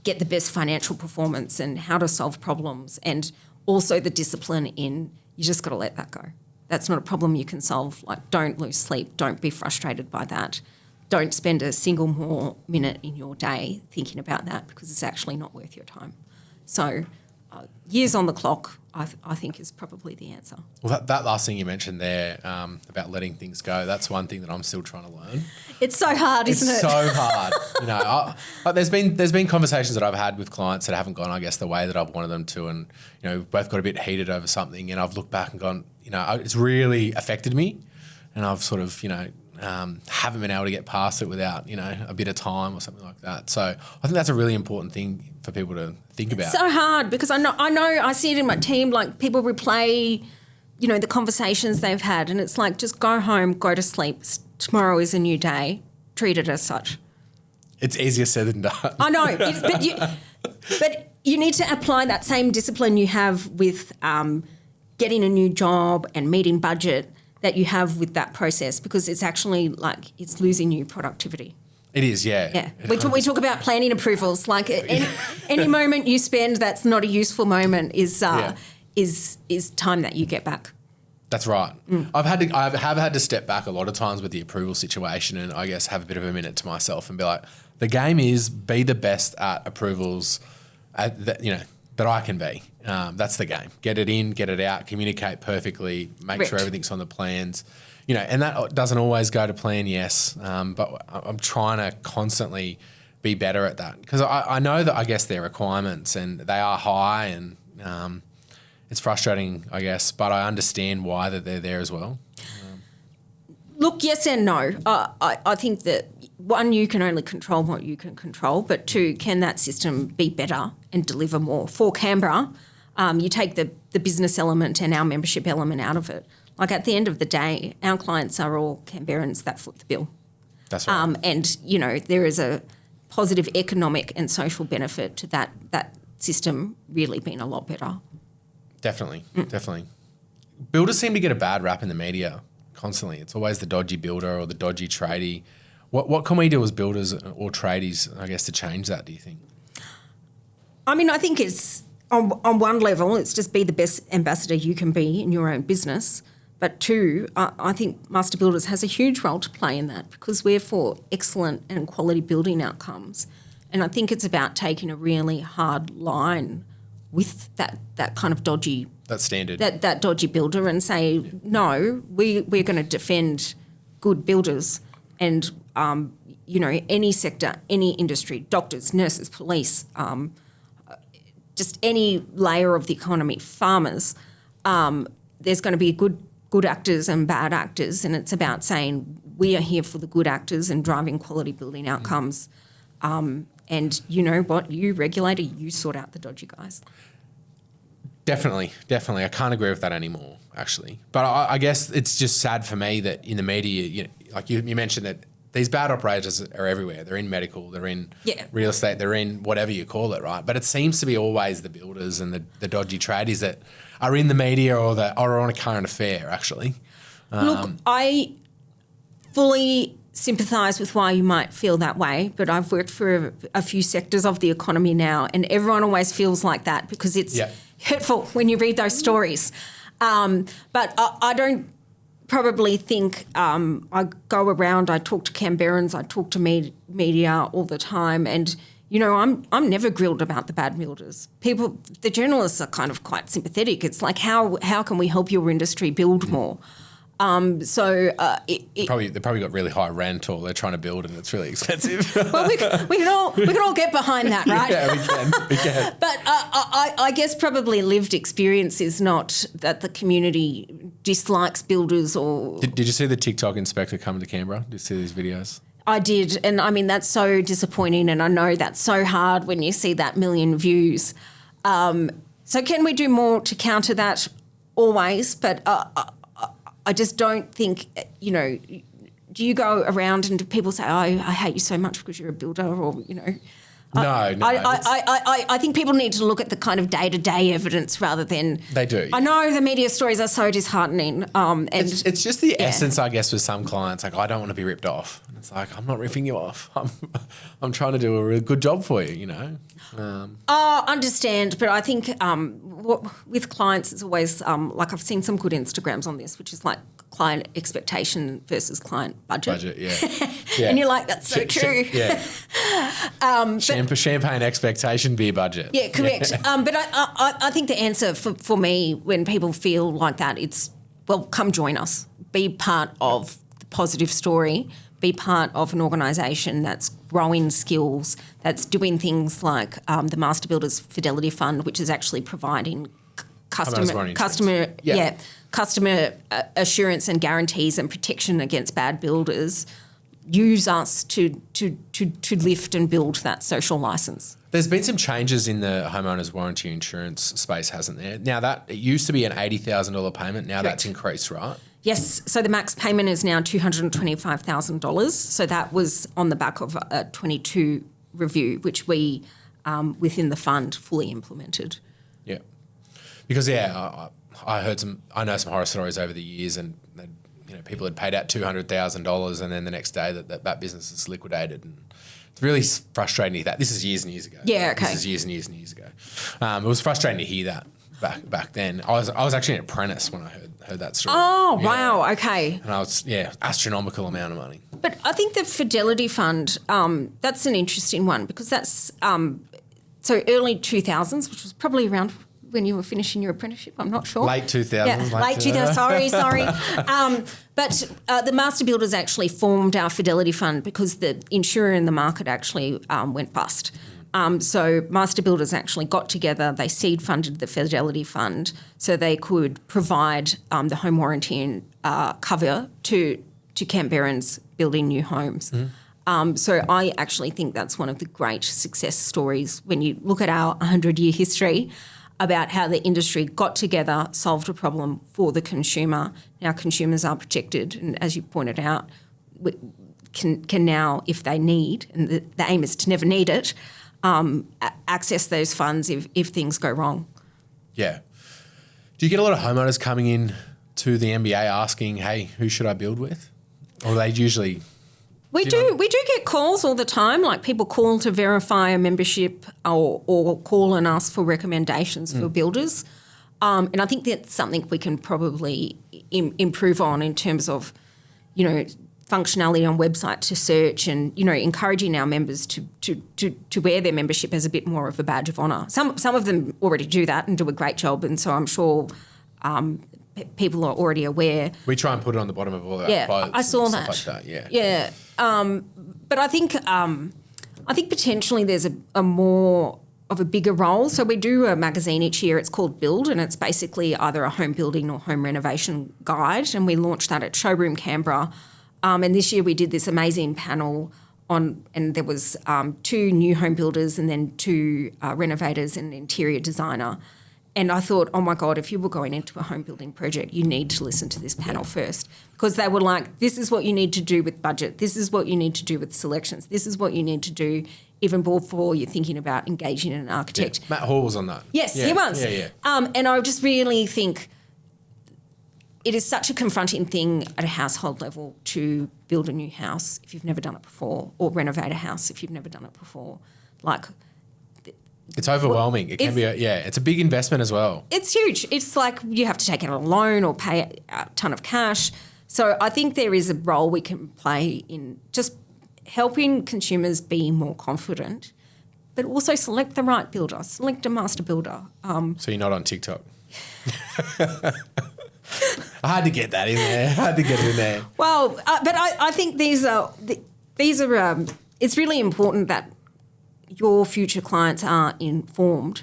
get the best financial performance and how to solve problems and also the discipline in you just got to let that go. That's not a problem you can solve. Like, don't lose sleep. Don't be frustrated by that. Don't spend a single more minute in your day thinking about that because it's actually not worth your time. So years on the clock, I think, is probably the answer. Well, that last thing you mentioned there about letting things go, that's one thing that I'm still trying to learn. It's so hard, isn't it? It's so hard. There's been conversations that I've had with clients that haven't gone, I guess, the way that I've wanted them to, and we've both got a bit heated over something, and I've looked back and gone, it's really affected me, and I've sort of, haven't been able to get past it without, a bit of time or something like that. So I think that's a really important thing for people to think about. It's so hard because I know I see it in my team, like people replay, the conversations they've had, and it's like, just go home, go to sleep. Tomorrow is a new day. Treat it as such. It's easier said than done. I know, but you need to apply that same discipline you have with getting a new job and meeting budget that you have with that process, because it's actually like it's losing you productivity. It is, yeah. Yeah. We talk about planning approvals. Like any moment you spend that's not a useful moment is time that you get back. That's right. I have had to step back a lot of times with the approval situation, and I guess have a bit of a minute to myself and be like, the game is be the best at approvals that I can be. That's the game. Get it in, get it out, communicate perfectly, make sure everything's on the plans. And that doesn't always go to plan, yes, but I'm trying to constantly be better at that, because I know that, I guess, they're requirements and they are high, and it's frustrating, I guess, but I understand why that they're there as well. Look, yes and no. I think that, one, you can only control what you can control, but two, can that system be better and deliver more? For Canberra, you take the business element and our membership element out of it. Like, at the end of the day, our clients are all Canberrans that foot the bill. That's right. And, there is a positive economic and social benefit to that system really being a lot better. Definitely. Builders seem to get a bad rap in the media constantly. It's always the dodgy builder or the dodgy tradie. What can we do as builders or tradies, I guess, to change that, do you think? I mean, I think it's, on one level, it's just be the best ambassador you can be in your own business. But two, I think Master Builders has a huge role to play in that, because we're for excellent and quality building outcomes. And I think it's about taking a really hard line with that kind of dodgy... That standard. That dodgy builder, and say, no, we're going to defend good builders, and, any sector, any industry, doctors, nurses, police, just any layer of the economy, farmers, there's going to be good actors and bad actors, and it's about saying we are here for the good actors and driving quality building outcomes. And you know what, you regulator, you sort out the dodgy guys. Definitely. I can't agree with that anymore, actually. But I guess it's just sad for me that in the media, like you mentioned, that these bad operators are everywhere. They're in medical, they're in real estate, they're in whatever you call it, right? But it seems to be always the builders and the dodgy tradies that are in the media or are on a current affair, actually. Look, I fully sympathise with why you might feel that way, but I've worked for a few sectors of the economy now, and everyone always feels like that because it's hurtful when you read those stories. But I don't probably think I go around, I talk to Canberrans, I talk to media all the time, and I'm never grilled about the bad builders. The journalists are kind of quite sympathetic. It's like, how can we help your industry build more? They probably got really high rent, or they're trying to build and it's really expensive. Well, we can all get behind that, right? Yeah, we can. But I guess probably lived experience is not that the community dislikes builders or... Did you see the TikTok inspector coming to Canberra? Did you see these videos? I did, and I mean, that's so disappointing, and I know that's so hard when you see that million views. So can we do more to counter that? Always, but I just don't think, do you go around and do people say, oh, I hate you so much because you're a builder, or, No. I think people need to look at the kind of day-to-day evidence rather than... They do. I know the media stories are so disheartening. It's just the essence, I guess, with some clients. Like, I don't want to be ripped off. And it's like, I'm not ripping you off. I'm trying to do a really good job for you, Understand, but I think with clients, it's always, like I've seen some good Instagrams on this, which is like client expectation versus client budget. Yeah. And you're like, that's so true. Champagne expectation, beer budget. Yeah, correct. But I think the answer for me when people feel like that, it's, well, come join us. Be part of the positive story. Be part of an organisation that's growing skills, that's doing things like the Master Builders Fidelity Fund, which is actually providing customer assurance and guarantees and protection against bad builders. Use us to lift and build that social licence. There's been some changes in the homeowners warranty insurance space, hasn't there? Now that it used to be an $80,000 payment. Now that's increased, right? Yes. So the max payment is now $225,000. So that was on the back of a 22 review, which we within the fund fully implemented. Yeah, because I heard I know some horror stories over the years, and people had paid out $200,000, and then the next day that business is liquidated, and it's really frustrating. This is years and years ago. Yeah, okay. This is years and years and years ago. It was frustrating to hear that back then. I was actually an apprentice when I heard that story. Oh, wow, okay. And I was astronomical amount of money. But I think the Fidelity Fund, that's an interesting one because that's so early 2000s, which was probably around when you were finishing your apprenticeship, I'm not sure. Late 2000s. Yeah, late 2000s, sorry. But the Master Builders actually formed our Fidelity Fund because the insurer in the market actually went bust. So Master Builders actually got together, they seed funded the Fidelity Fund so they could provide the home warranty and cover to Canberrans building new homes. So I actually think that's one of the great success stories when you look at our 100-year history about how the industry got together, solved a problem for the consumer. Now consumers are protected, and as you pointed out, can now, if they need, and the aim is to never need it, access those funds if things go wrong. Yeah. Do you get a lot of homeowners coming in to the MBA asking, hey, who should I build with? Or they usually... We do get calls all the time, like people call to verify a membership or call and ask for recommendations for builders. And I think that's something we can probably improve on in terms of, functionality on website to search and, encouraging our members to wear their membership as a bit more of a badge of honour. Some of them already do that and do a great job, and so I'm sure people are already aware. We try and put it on the bottom of all our quotes. I saw that. Stuff like that. Yeah. But I think potentially there's a more of a bigger role. So we do a magazine each year. It's called Build, and it's basically either a home building or home renovation guide. And we launched that at Showroom Canberra. And this year we did this amazing panel and there was 2 new home builders and then 2 renovators and an interior designer. And I thought, oh my God, if you were going into a home building project, you need to listen to this panel first, because they were like, this is what you need to do with budget. This is what you need to do with selections. This is what you need to do even before you're thinking about engaging an architect. Yeah. Matt Hall was on that. Yes, he was. Yeah. And I just really think it is such a confronting thing at a household level to build a new house if you've never done it before, or renovate a house if you've never done it before. It's overwhelming. It can be, it's a big investment as well. It's huge. It's like you have to take out a loan or pay a ton of cash. So I think there is a role we can play in just helping consumers be more confident, but also select the right builder, select a master builder. So you're not on TikTok? I had to get that in there. Well, but I think these are it's really important that your future clients are informed,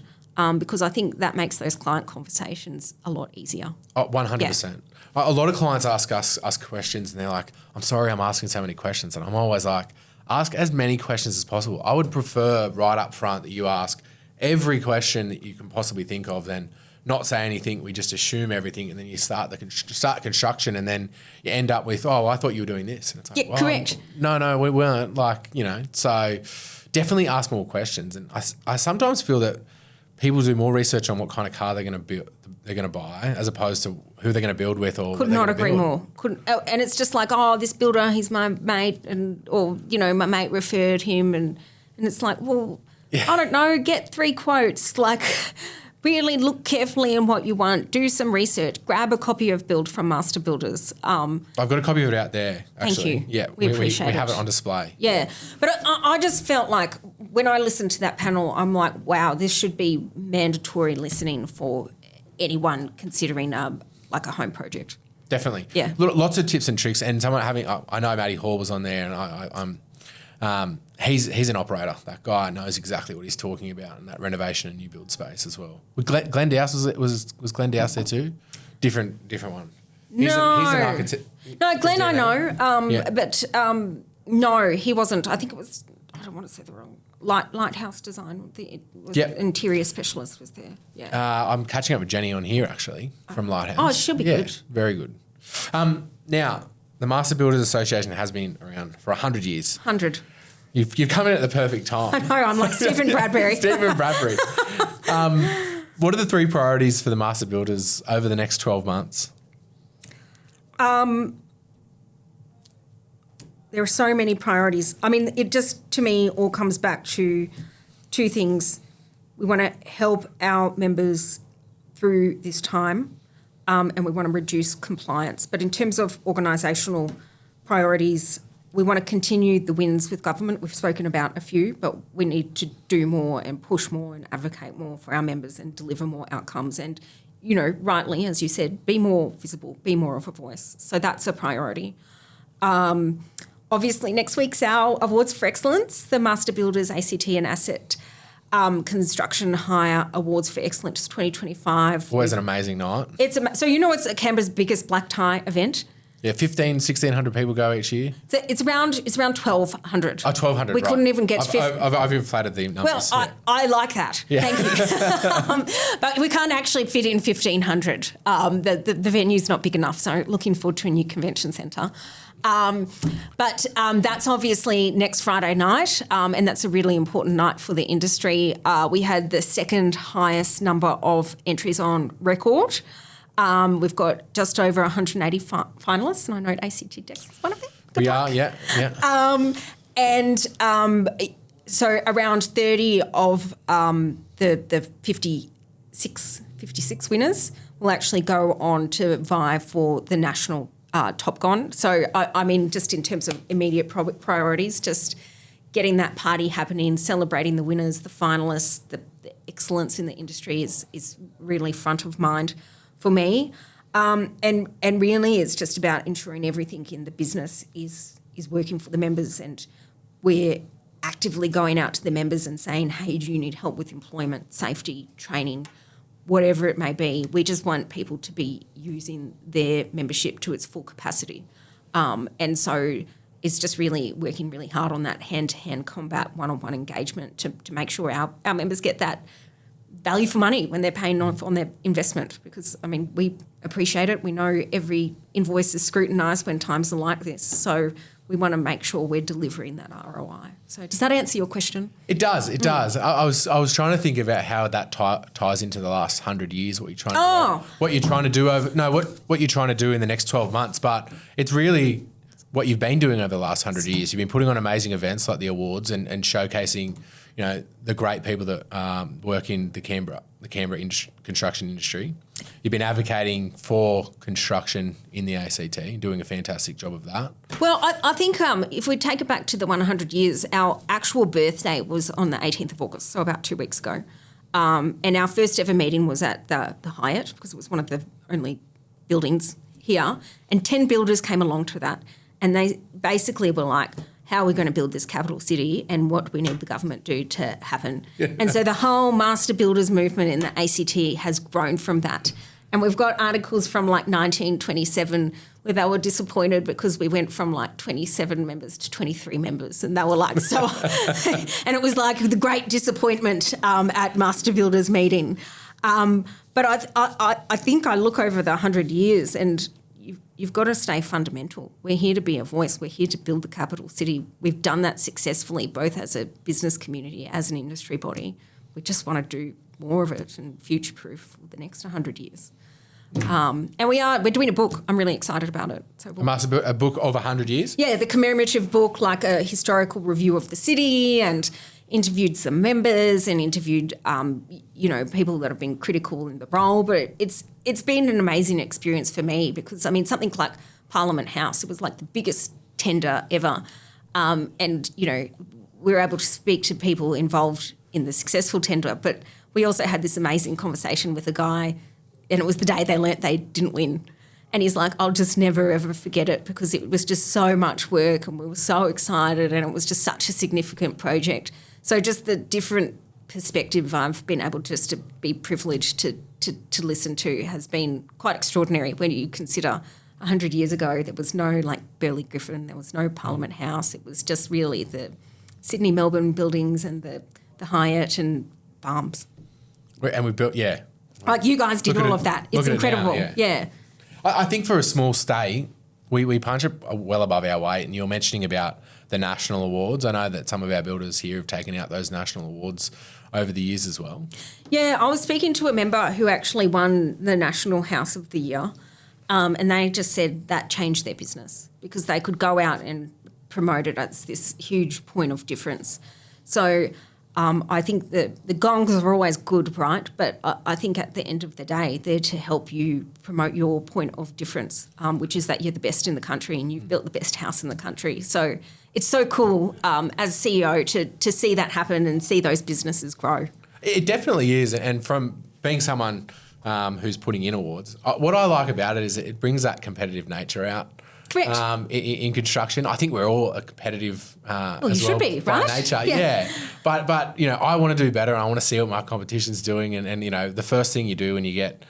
because I think that makes those client conversations a lot easier. Oh, 100%. Yeah. A lot of clients ask us questions and they're like, I'm sorry I'm asking so many questions. And I'm always like, ask as many questions as possible. I would prefer right up front that you ask every question that you can possibly think of, then not say anything. We just assume everything, and then you start construction, and then you end up with, oh, I thought you were doing this. And it's like, correct. No, we weren't. So definitely ask more questions. And I sometimes feel that people do more research on what kind of car they're going to buy, as opposed to who they're going to build with. Or could not agree more. And it's just like, oh, this builder, he's my mate, or my mate referred him, and it's like, well, I don't know, get 3 quotes, really look carefully in what you want, do some research, grab a copy of Build from Master Builders. I've got a copy of it out there, actually. Thank you. Yeah, we appreciate it. We have it on display. Yeah. But I just felt like when I listened to that panel, I'm like, wow, this should be mandatory listening for anyone considering like a home project. Definitely. Yeah. Lots of tips and tricks. And someone I know Matty Hall was on there, and he's an operator. That guy knows exactly what he's talking about in that renovation and new build space as well. Glenn Dowse, was Glenn Dowse there too? Different one. He's an architect. No, Glenn I know, but no, he wasn't. I think it was, I don't want to say the wrong, Lighthouse Design, interior specialist was there. Yeah. I'm catching up with Jenny on here actually from Lighthouse. Oh, it should be good. Very good. Now, the Master Builders Association has been around for 100 years. 100. You've come in at the perfect time. I know, I'm like Stephen Bradbury. Stephen Bradbury. What are the 3 priorities for the Master Builders over the next 12 months? There are so many priorities. I mean, it just, to me, all comes back to 2 things. We want to help our members through this time, and we want to reduce compliance. But in terms of organisational priorities, we want to continue the wins with government. We've spoken about a few, but we need to do more and push more and advocate more for our members and deliver more outcomes. And, you know, rightly, as you said, be more visible, be more of a voice. So that's a priority. Obviously, next week's our Awards for Excellence, the Master Builders ACT and Asset Construction Hire Awards for Excellence 2025. Always an amazing night. So you know it's Canberra's biggest black tie event? Yeah, 1,600 people go each year. So it's around 1,200. Oh, 1,200, We couldn't even get to 50. I've inflated the numbers. Well, I like that. Yeah. Thank you. But we can't actually fit in 1,500. The venue's not big enough, so looking forward to a new convention centre. But that's obviously next Friday night, and that's a really important night for the industry. We had the second highest number of entries on record. We've got just over 180 finalists, and I know ACT Dex is one of them. We are, yeah. So around 30 of the 56 winners will actually go on to vie for the national Top Gun. So, I mean, just in terms of immediate priorities, just getting that party happening, celebrating the winners, the finalists, the excellence in the industry is really front of mind for me. And really it's just about ensuring everything in the business is working for the members, and we're actively going out to the members and saying, hey, do you need help with employment, safety, training, whatever it may be. We just want people to be using their membership to its full capacity. And so it's just really working really hard on that hand-to-hand combat, one-on-one engagement to make sure our members get that value for money when they're paying on their investment, because, I mean, we appreciate it. We know every invoice is scrutinised when times are like this. So we want to make sure we're delivering that ROI. So does that answer your question? It does. It does. I was trying to think about how that ties into the last 100 years. What you're trying to do, what you're trying to do what you're trying to do in the next 12 months. But it's really what you've been doing over the last 100 years. You've been putting on amazing events like the awards and showcasing, you know, the great people that work in the Canberra construction industry. You've been advocating for construction in the ACT, doing a fantastic job of that. Well, I think if we take it back to the 100 years, our actual birthday was on the 18th of August, so about 2 weeks ago. And our first ever meeting was at the Hyatt, because it was one of the only buildings here. And 10 builders came along to that. And they basically were like, how are we going to build this capital city and what we need the government do to happen? And so the whole master builders movement in the ACT has grown from that. And we've got articles from like 1927 where they were disappointed because we went from like 27 members to 23 members. And they were like, so, and it was like the great disappointment at master builders meeting. But I think I look over the 100 years and you've got to stay fundamental. We're here to be a voice. We're here to build the capital city. We've done that successfully, both as a business community, as an industry body. We just want to do more of it and future-proof for the next 100 years. And we're doing a book. I'm really excited about it. So a book of 100 years? Yeah, the commemorative book, like a historical review of the city and, interviewed some members and interviewed, people that have been critical in the role. But it's been an amazing experience for me because, I mean, something like Parliament House, it was like the biggest tender ever. And, we were able to speak to people involved in the successful tender, but we also had this amazing conversation with a guy, and it was the day they learnt they didn't win. And he's like, I'll just never, ever forget it because it was just so much work and we were so excited and it was just such a significant project. So just the different perspective I've been able just to be privileged to listen to has been quite extraordinary when you consider 100 years ago there was no like Burley Griffin, there was no Parliament House. It was just really the Sydney Melbourne buildings and the Hyatt and Farms. And we built, yeah. Like you guys did all of that. It's incredible. Yeah. I think for a small state, we punch it well above our weight. And you're mentioning about the national awards. I know that some of our builders here have taken out those national awards over the years as well. Yeah, I was speaking to a member who actually won the National House of the Year, and they just said that changed their business because they could go out and promote it as this huge point of difference. So I think the gongs are always good, right? But I think at the end of the day, they're to help you promote your point of difference, which is that you're the best in the country and you've built the best house in the country. So it's so cool as CEO to see that happen and see those businesses grow. It definitely is. And from being someone who's putting in awards, what I like about it is it brings that competitive nature out. Correct. In construction, I think we're all a competitive as well should be, by right? nature. Yeah. But I want to do better and I want to see what my competition's doing. And the first thing you do when you get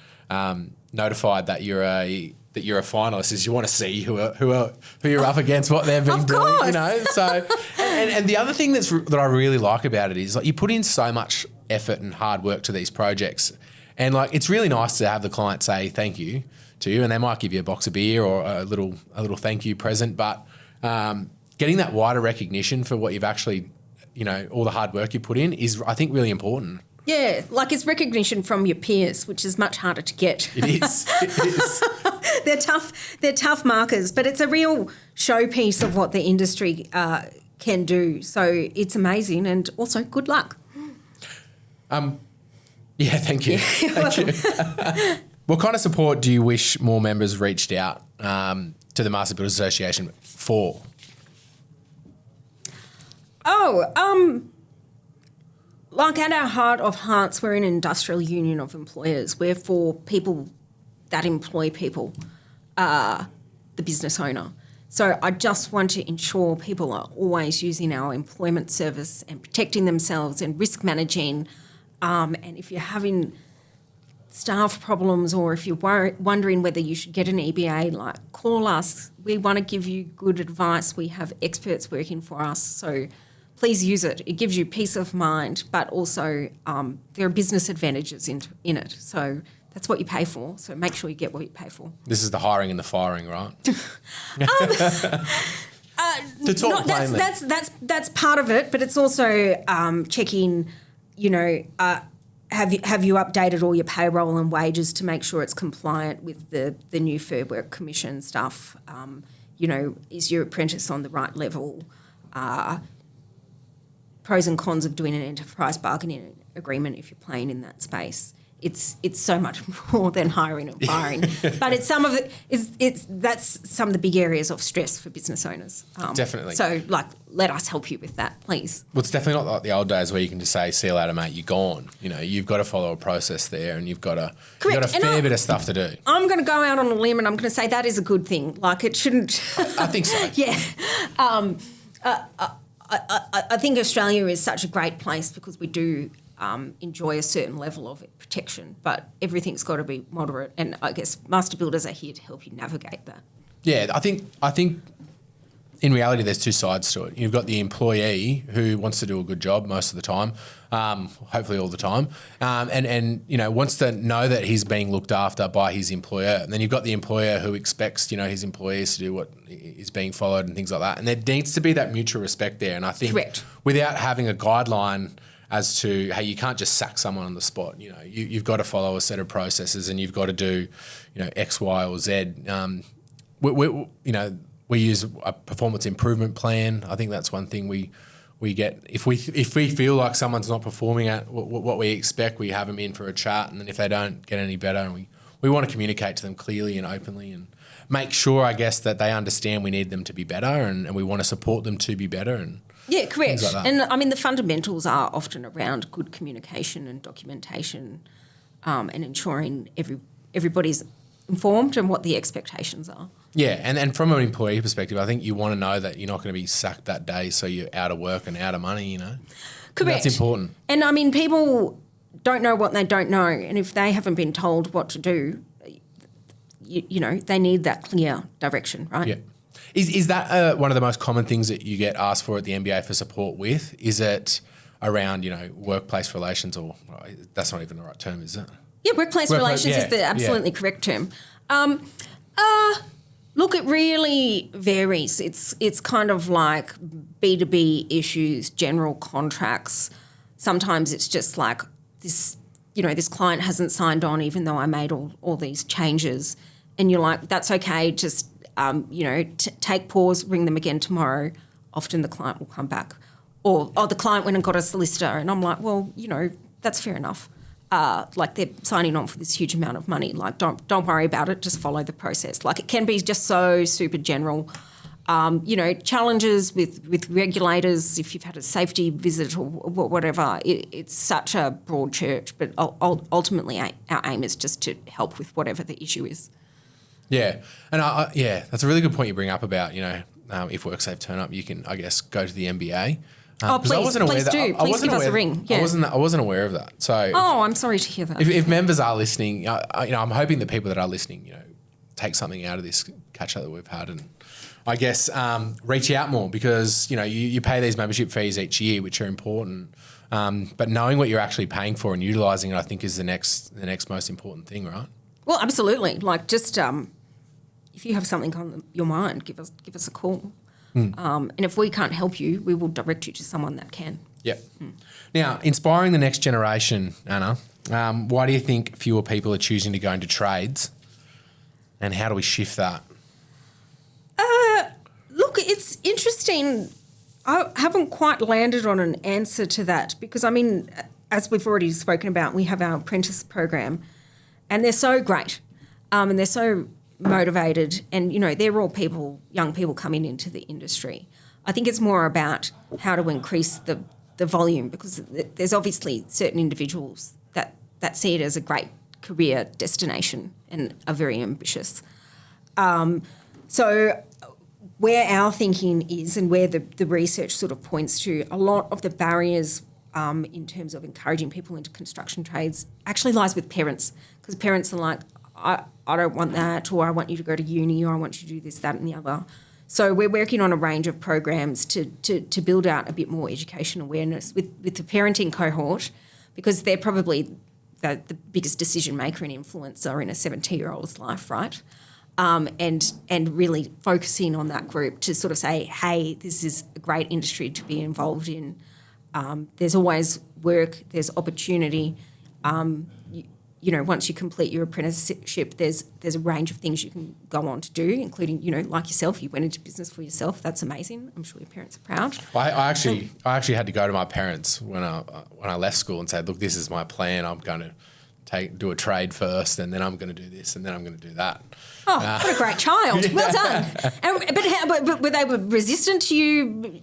notified that you're a finalist is you want to see who you're up against, what they've been doing. So and the other thing that I really like about it is like you put in so much effort and hard work to these projects, and like it's really nice to have the client say thank you to you, and they might give you a box of beer or a little thank you present. But getting that wider recognition for what you've actually, all the hard work you put in is, I think, really important. Yeah, like it's recognition from your peers, which is much harder to get. It is. They're tough markers, but it's a real showpiece of what the industry can do. So it's amazing, and also good luck. Yeah, thank you. Thank you. What kind of support do you wish more members reached out to the Master Builders Association for? Like at our heart of hearts, we're an industrial union of employers. We're for people that employ people, the business owner. So I just want to ensure people are always using our employment service and protecting themselves and risk managing. And if you're having staff problems or if you're wondering whether you should get an EBA, like call us. We want to give you good advice. We have experts working for us. So please use it. It gives you peace of mind, but also there are business advantages in it. So that's what you pay for. So make sure you get what you pay for. This is the hiring and the firing, right? To talk plainly. That's part of it, but it's also checking, have you updated all your payroll and wages to make sure it's compliant with the new Fair Work Commission stuff? Is your apprentice on the right level? Pros and cons of doing an enterprise bargaining agreement if you're playing in that space. It's so much more than hiring and firing, but that's some of the big areas of stress for business owners. Definitely. So, let us help you with that, please. Well, it's definitely not like the old days where you can just say, "See you later, mate. You're gone." You've got to follow a process there, and you've got a fair bit of stuff to do. I'm going to go out on a limb, and I'm going to say that is a good thing. Like it shouldn't. I think so. Yeah. I think Australia is such a great place because we do enjoy a certain level of protection, but everything's got to be moderate. And I guess master builders are here to help you navigate that. Yeah, I think in reality there's two sides to it. You've got the employee who wants to do a good job most of the time, hopefully all the time, and wants to know that he's being looked after by his employer. And then you've got the employer who expects his employees to do what is being followed and things like that. And there needs to be that mutual respect there. And I think without having a guideline as to, hey, you can't just sack someone on the spot. You've got to follow a set of processes and you've got to do, X, Y, or Z. We use a performance improvement plan. I think that's one thing we if we feel like someone's not performing at what we expect, we have them in for a chat, and then if they don't get any better, and we want to communicate to them clearly and openly and make sure, I guess, that they understand we need them to be better, and we want to support them to be better. And yeah, correct. Like that. And I mean, the fundamentals are often around good communication and documentation, and ensuring everybody's informed and what the expectations are. Yeah, and from an employee perspective, I think you want to know that you're not going to be sacked that day, so you're out of work and out of money, you know. Correct. And that's important. And I mean, people don't know what they don't know, and if they haven't been told what to do, you know, they need that clear direction, right? Yeah. Is that one of the most common things that you get asked for at the MBA for support with? Is it around, you know, workplace relations, or that's not even the right term, is it? Yeah, workplace relations is the absolutely correct term. Look, it really varies. It's kind of like B2B issues, general contracts. Sometimes it's just like this, you know, this client hasn't signed on even though I made all these changes. And you're like, that's okay, just, you know, take pause, ring them again tomorrow. Often the client will come back. Or the client went and got a solicitor. And I'm like, well, you know, that's fair enough. Like they're signing on for this huge amount of money. Like don't worry about it. Just follow the process. Like it can be just so super general. You know, challenges with regulators. If you've had a safety visit or whatever, it's such a broad church. But ultimately, our aim is just to help with whatever the issue is. Yeah, and that's a really good point you bring up about, you know, if WorkSafe turn up, you can, I guess, go to the MBA. Please do. Please give us a ring. Yeah. I wasn't aware of that. So, I'm sorry to hear that. If members are listening, you know, I'm hoping the people that are listening, you know, take something out of this catch up that we've had, and I guess reach out more, because, you know, you pay these membership fees each year, which are important. But knowing what you're actually paying for and utilising it, I think, is the next most important thing, right? Well, absolutely. Like, just if you have something on your mind, give us a call. And if we can't help you, we will direct you to someone that can. Yep. Now, inspiring the next generation, Anna, why do you think fewer people are choosing to go into trades, and how do we shift that? Look, it's interesting. I haven't quite landed on an answer to that, because, I mean, as we've already spoken about, we have our apprentice program, and they're so great, and they're so motivated, and, you know, they're all young people coming into the industry. I think it's more about how to increase the volume, because there's obviously certain individuals that see it as a great career destination and are very ambitious. So where our thinking is, and where the research sort of points to, a lot of the barriers in terms of encouraging people into construction trades actually lies with parents, because parents are like, I don't want that, or I want you to go to uni, or I want you to do this, that and the other. So we're working on a range of programs to build out a bit more education awareness with the parenting cohort, because they're probably the biggest decision maker and influencer in a 17-year-old's life, right? And really focusing on that group to sort of say, hey, this is a great industry to be involved in. There's always work, there's opportunity. You know, once you complete your apprenticeship, there's a range of things you can go on to do, including, you know, like yourself, you went into business for yourself. That's amazing. I'm sure your parents are proud. I actually had to go to my parents when I left school and say, look, this is my plan. I'm going to do a trade first, and then I'm going to do this, and then I'm going to do that. Oh, what a great child. Yeah. Well done. But were they resistant to you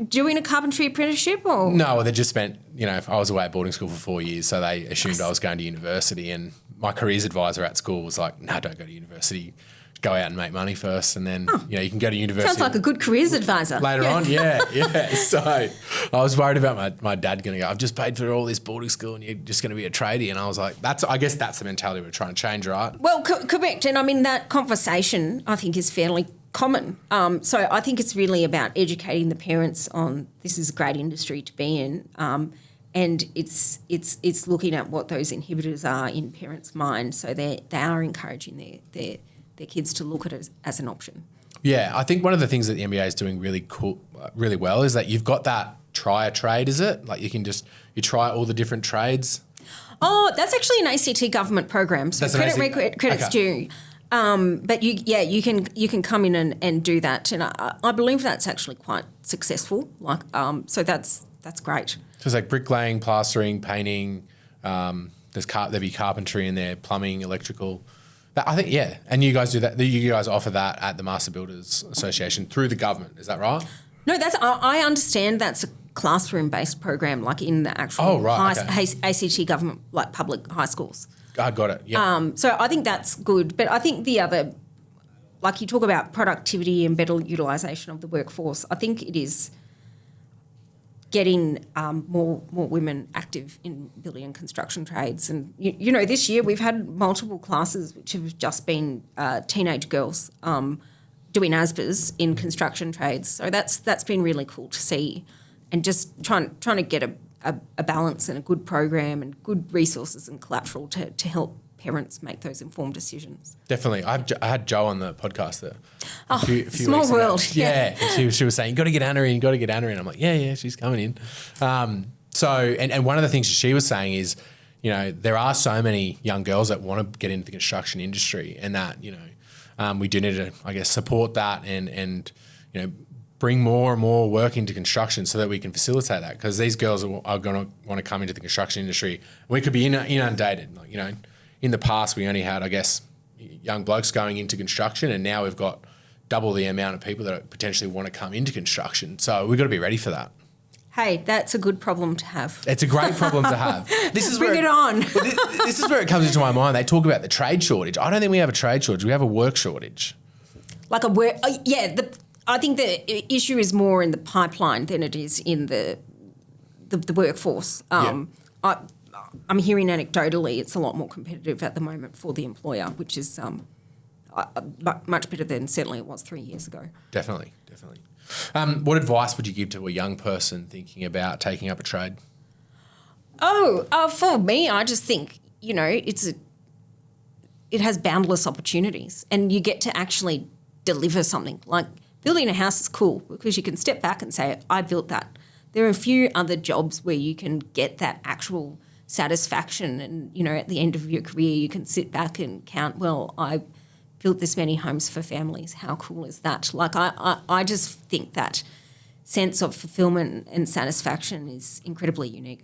doing a carpentry apprenticeship, or? No, they just spent, you know, I was away at boarding school for 4 years, so they assumed I was going to university, and my careers advisor at school was like, no, don't go to university. Go out and make money first, and then, you know, you can go to university. Sounds like a good careers advisor. Later on, yeah. So I was worried about my dad going to go, I've just paid for all this boarding school and you're just going to be a tradie. And I was like, I guess that's the mentality we're trying to change, right? Well, correct. And I mean, that conversation, I think, is fairly common. So I think it's really about educating the parents on this is a great industry to be in, and it's looking at what those inhibitors are in parents' minds, so they are encouraging their kids to look at it as an option. Yeah, I think one of the things that the MBA is doing really well is that you've got that try a trade, is it? Like you try all the different trades. Oh, that's actually an ACT government program, so credit's due. But you can come in and do that, and I believe that's actually quite successful. So that's great. So it's like bricklaying, plastering, painting. There'd be carpentry in there, plumbing, electrical. I think and you guys do that. You guys offer that at the Master Builders Association through the government. Is that right? No, I understand that's a classroom-based program, like in the actual ACT government, like public high schools. I got it. Yeah. So I think that's good, but I think the other, like you talk about productivity and better utilisation of the workforce, I think it is getting more women active in building and construction trades. And, you know, this year we've had multiple classes which have just been teenage girls doing ASBAs in construction trades. So that's been really cool to see, and just trying to get a balance and a good program and good resources and collateral to help parents make those informed decisions. Definitely. I had Jo on the podcast there. A few small weeks world. Ago. Yeah. And she was saying, you got to get Anna in, I'm like, yeah, she's coming in. And one of the things she was saying is, you know, there are so many young girls that want to get into the construction industry, and that, you know, we do need to, I guess, support that and you know, bring more and more work into construction so that we can facilitate that, because these girls are going to want to come into the construction industry. We could be inundated. Like, you know, in the past we only had, I guess, young blokes going into construction, and now we've got double the amount of people that potentially want to come into construction. So we've got to be ready for that. Hey, that's a good problem to have. It's a great problem to have. This is Bring it on. This is where it comes into my mind. They talk about the trade shortage. I don't think we have a trade shortage. We have a work shortage. Like a work, I think the issue is more in the pipeline than it is in the workforce. I'm hearing anecdotally it's a lot more competitive at the moment for the employer, which is much better than certainly it was 3 years ago. Definitely. What advice would you give to a young person thinking about taking up a trade? For me, I just think, you know, it has boundless opportunities, and you get to actually deliver something. Like building a house is cool because you can step back and say, I built that. There are a few other jobs where you can get that actual satisfaction, and, you know, at the end of your career you can sit back and count, well, I built this many homes for families. How cool is that? Like I just think that sense of fulfillment and satisfaction is incredibly unique.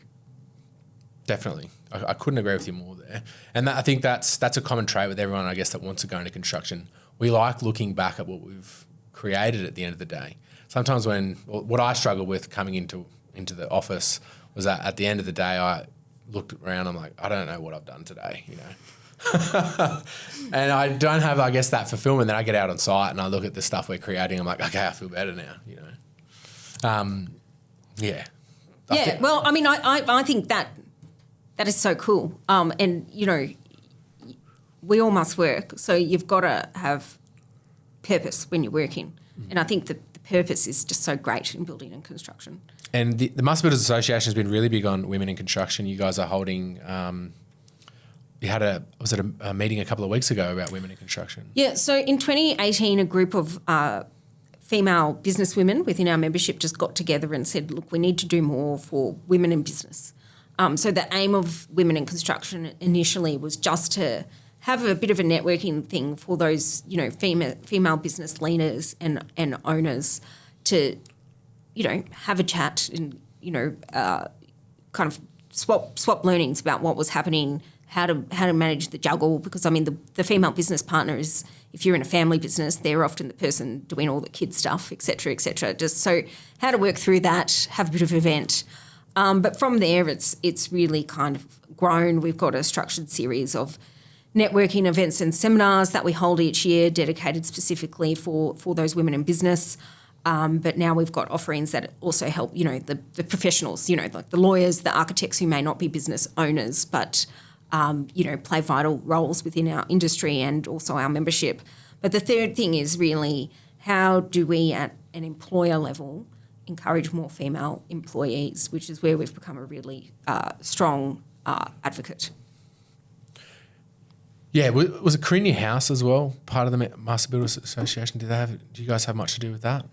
Definitely. I couldn't agree with you more there. And I think that's a common trait with everyone, I guess, that wants to go into construction. We like looking back at what we've created at the end of the day. Sometimes what I struggled with coming into the office was that at the end of the day I looked around, I'm like, I don't know what I've done today, you know. And I don't have, I guess, that fulfillment. Then I get out on site and I look at the stuff we're creating. I'm like, okay, I feel better now, you know. Well, I mean, I think that is so cool. And, you know, we all must work, so you've got to have purpose when you're working. And I think that the purpose is just so great in building and construction. And the Master Builders Association has been really big on women in construction. You guys are holding, you had a meeting a couple of weeks ago about women in construction? Yeah, so in 2018, a group of female businesswomen within our membership just got together and said, look, we need to do more for women in business. So the aim of Women in Construction initially was just to have a bit of a networking thing for those, you know, female business leaders and owners to, you know, have a chat and, you know, kind of swap learnings about what was happening, how to manage the juggle, because, I mean, the female business partner is, if you're in a family business, they're often the person doing all the kid stuff, et cetera, just so how to work through that, have a bit of an event. But from there, it's really kind of grown. We've got a structured series of networking events and seminars that we hold each year dedicated specifically for those women in business. But now we've got offerings that also help, you know, the professionals, you know, like the lawyers, the architects who may not be business owners, but, you know, play vital roles within our industry and also our membership. But the third thing is really, how do we at an employer level encourage more female employees, which is where we've become a really strong advocate. Yeah, was it Carina House as well part of the Master Builders Association? Do you guys have much to do with that?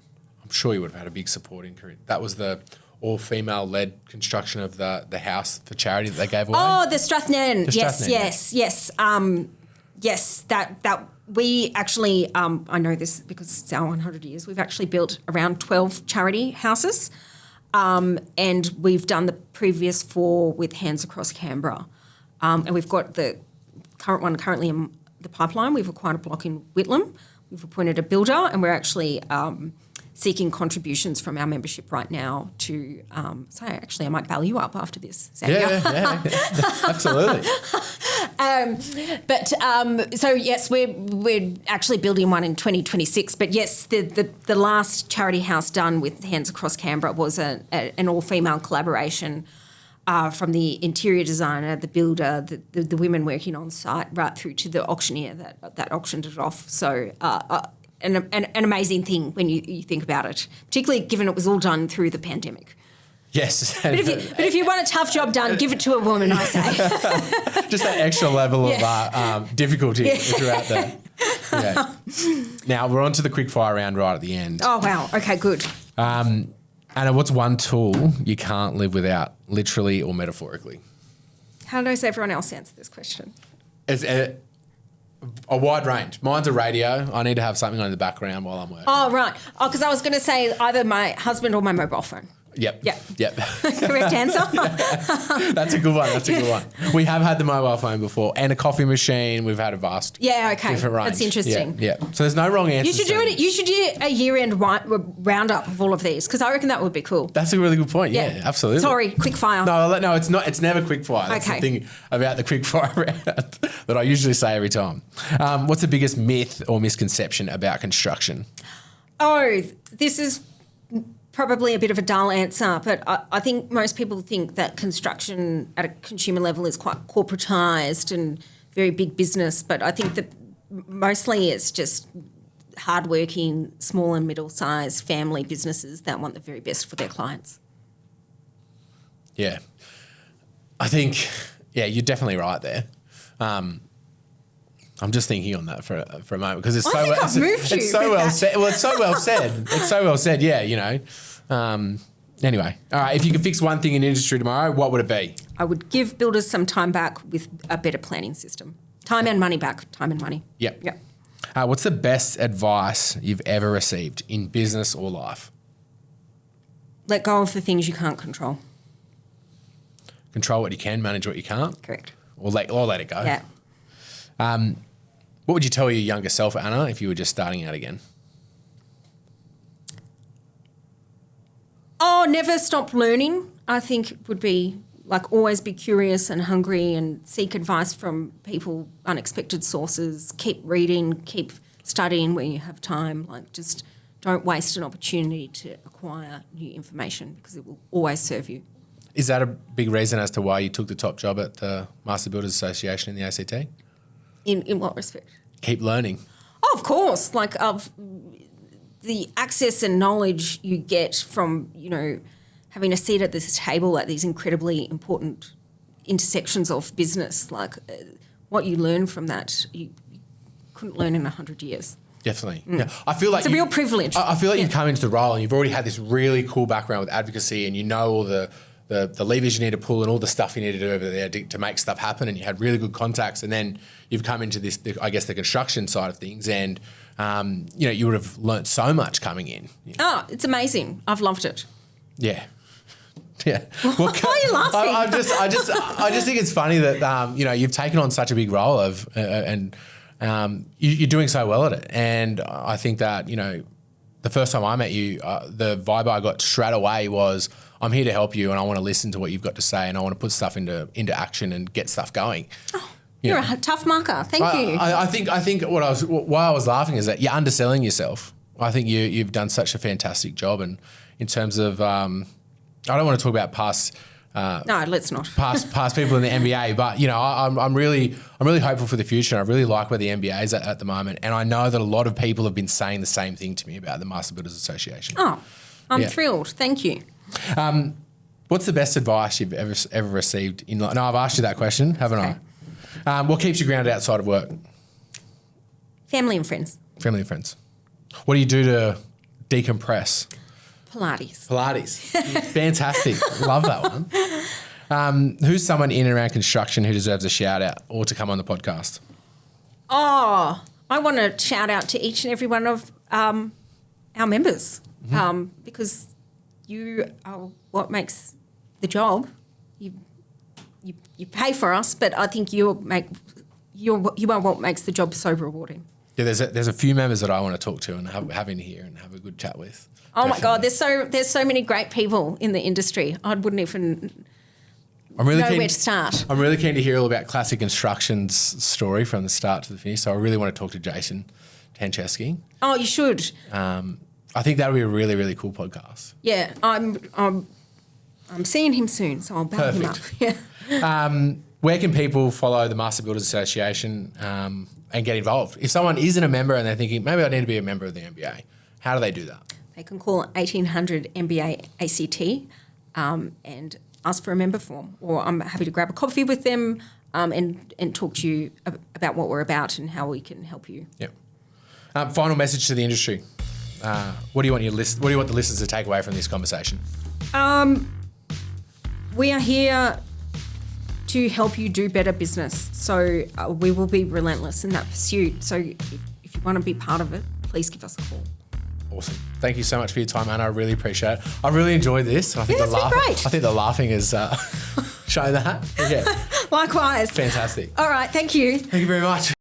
I'm sure you would have had a big support in Carina. That was the all-female-led construction of the house for charity that they gave away. Oh, the Strathnairn. Yes. Yes, that we actually, I know this because it's our 100 years, we've actually built around 12 charity houses, and we've done the previous 4 with Hands Across Canberra. And we've got the current one currently in the pipeline. We've acquired a block in Whitlam. We've appointed a builder, and we're actually seeking contributions from our membership right now to, so actually I might bail you up after this, Xavier. Yeah, absolutely. So yes, we're actually building one in 2026. But yes, the last charity house done with Hands Across Canberra was an all-female collaboration from the interior designer, the builder, the women working on site, right through to the auctioneer that auctioned it off. So an amazing thing when you think about it, particularly given it was all done through the pandemic. Yes. But if you want a tough job done, give it to a woman, I say. Just that extra level of difficulty throughout that. Yeah. Now, we're on to the quick fire round right at the end. Oh, wow. Okay, good. Anna, what's one tool you can't live without, literally or metaphorically? How does everyone else answer this question? It's a wide range. Mine's a radio. I need to have something on in the background while I'm working. Oh, right. Oh, because I was going to say either my husband or my mobile phone. Yep. Correct answer. That's a good one. We have had the mobile phone before and a coffee machine. We've had a vast different range. That's interesting. Yeah. So there's no wrong answer. You should do a year-end roundup of all of these because I reckon that would be cool. That's a really good point. Yeah, absolutely. Sorry, quick fire. No, it's not. It's never quick fire. That's the thing about the quick fire round that I usually say every time. What's the biggest myth or misconception about construction? Oh, this is probably a bit of a dull answer, but I think most people think that construction at a consumer level is quite corporatised and very big business, but I think that mostly it's just hardworking, small and middle-sized family businesses that want the very best for their clients. Yeah. I think, you're definitely right there. I'm just thinking on that for a moment because it's so well said. Well, it's so well said. It's so well said. Yeah, you know. Anyway, all right. If you could fix one thing in industry tomorrow, what would it be? I would give builders some time back with a better planning system. Time and money back. Time and money. Yep. What's the best advice you've ever received in business or life? Let go of the things you can't control. Control what you can, manage what you can't. Correct. Or let it go. Yeah. What would you tell your younger self, Anna, if you were just starting out again? Oh, never stop learning, I think would be like always be curious and hungry and seek advice from people, unexpected sources, keep reading, keep studying where you have time, like just don't waste an opportunity to acquire new information because it will always serve you. Is that a big reason as to why you took the top job at the Master Builders Association in the ACT? In what respect? Keep learning. Oh, of course. Like the access and knowledge you get from, having a seat at this table at these incredibly important intersections of business, what you learn from that, you couldn't learn in 100 years. Definitely. Yeah. I feel like it's a real privilege. I feel like you've come into the role and you've already had this really cool background with advocacy and you know all the levers you need to pull and all the stuff you need to do over there to make stuff happen, and you had really good contacts, and then you've come into this, I guess, the construction side of things, and you would have learnt so much coming in. Oh, it's amazing. I've loved it. Yeah. Yeah. Why are you laughing? I just think it's funny that you've taken on such a big role and you're doing so well at it, and I think that the first time I met you, the vibe I got straight away was, I'm here to help you and I want to listen to what you've got to say and I want to put stuff into action and get stuff going. Oh, you're a tough marker. Thank you. I think why I was laughing is that you're underselling yourself. I think you've done such a fantastic job, and in terms of I don't want to talk about past. No, let's not. past people in the MBA, but I'm really hopeful for the future. I really like where the MBA is at the moment, and I know that a lot of people have been saying the same thing to me about the Master Builders Association. Oh, I'm thrilled. Thank you. What's the best advice you've ever received in life? No, I've asked you that question, haven't I? What keeps you grounded outside of work? Family and friends. Family and friends. What do you do to decompress? Pilates. Fantastic. Love that one. Who's someone in and around construction who deserves a shout out or to come on the podcast? Oh, I want to shout out to each and every one of our members because you are what makes the job. You pay for us, but I think you are what makes the job so rewarding. Yeah, there's a few members that I want to talk to and have in here and have a good chat with. Oh my God, there's so many great people in the industry. I wouldn't even know where to start. I'm really keen to hear all about Classic Construction's story from the start to the finish. So I really want to talk to Jason Tancheski. Oh, you should. I think that would be a really, really cool podcast. Yeah, I'm seeing him soon, so I'll back him up. Yeah. Where can people follow the Master Builders Association and get involved? If someone isn't a member and they're thinking, maybe I need to be a member of the MBA, how do they do that? They can call 1800 MBA ACT and ask for a member form, or I'm happy to grab a coffee with them and talk to you about what we're about and how we can help you. Yep. Final message to the industry. What do you want the listeners to take away from this conversation? We are here to help you do better business. So we will be relentless in that pursuit. So if you want to be part of it, please give us a call. Awesome. Thank you so much for your time, Anna. I really appreciate it. I really enjoyed this. I think it's been great. I think the laughing is showing that. Yeah. Likewise. Fantastic. All right. Thank you. Thank you very much.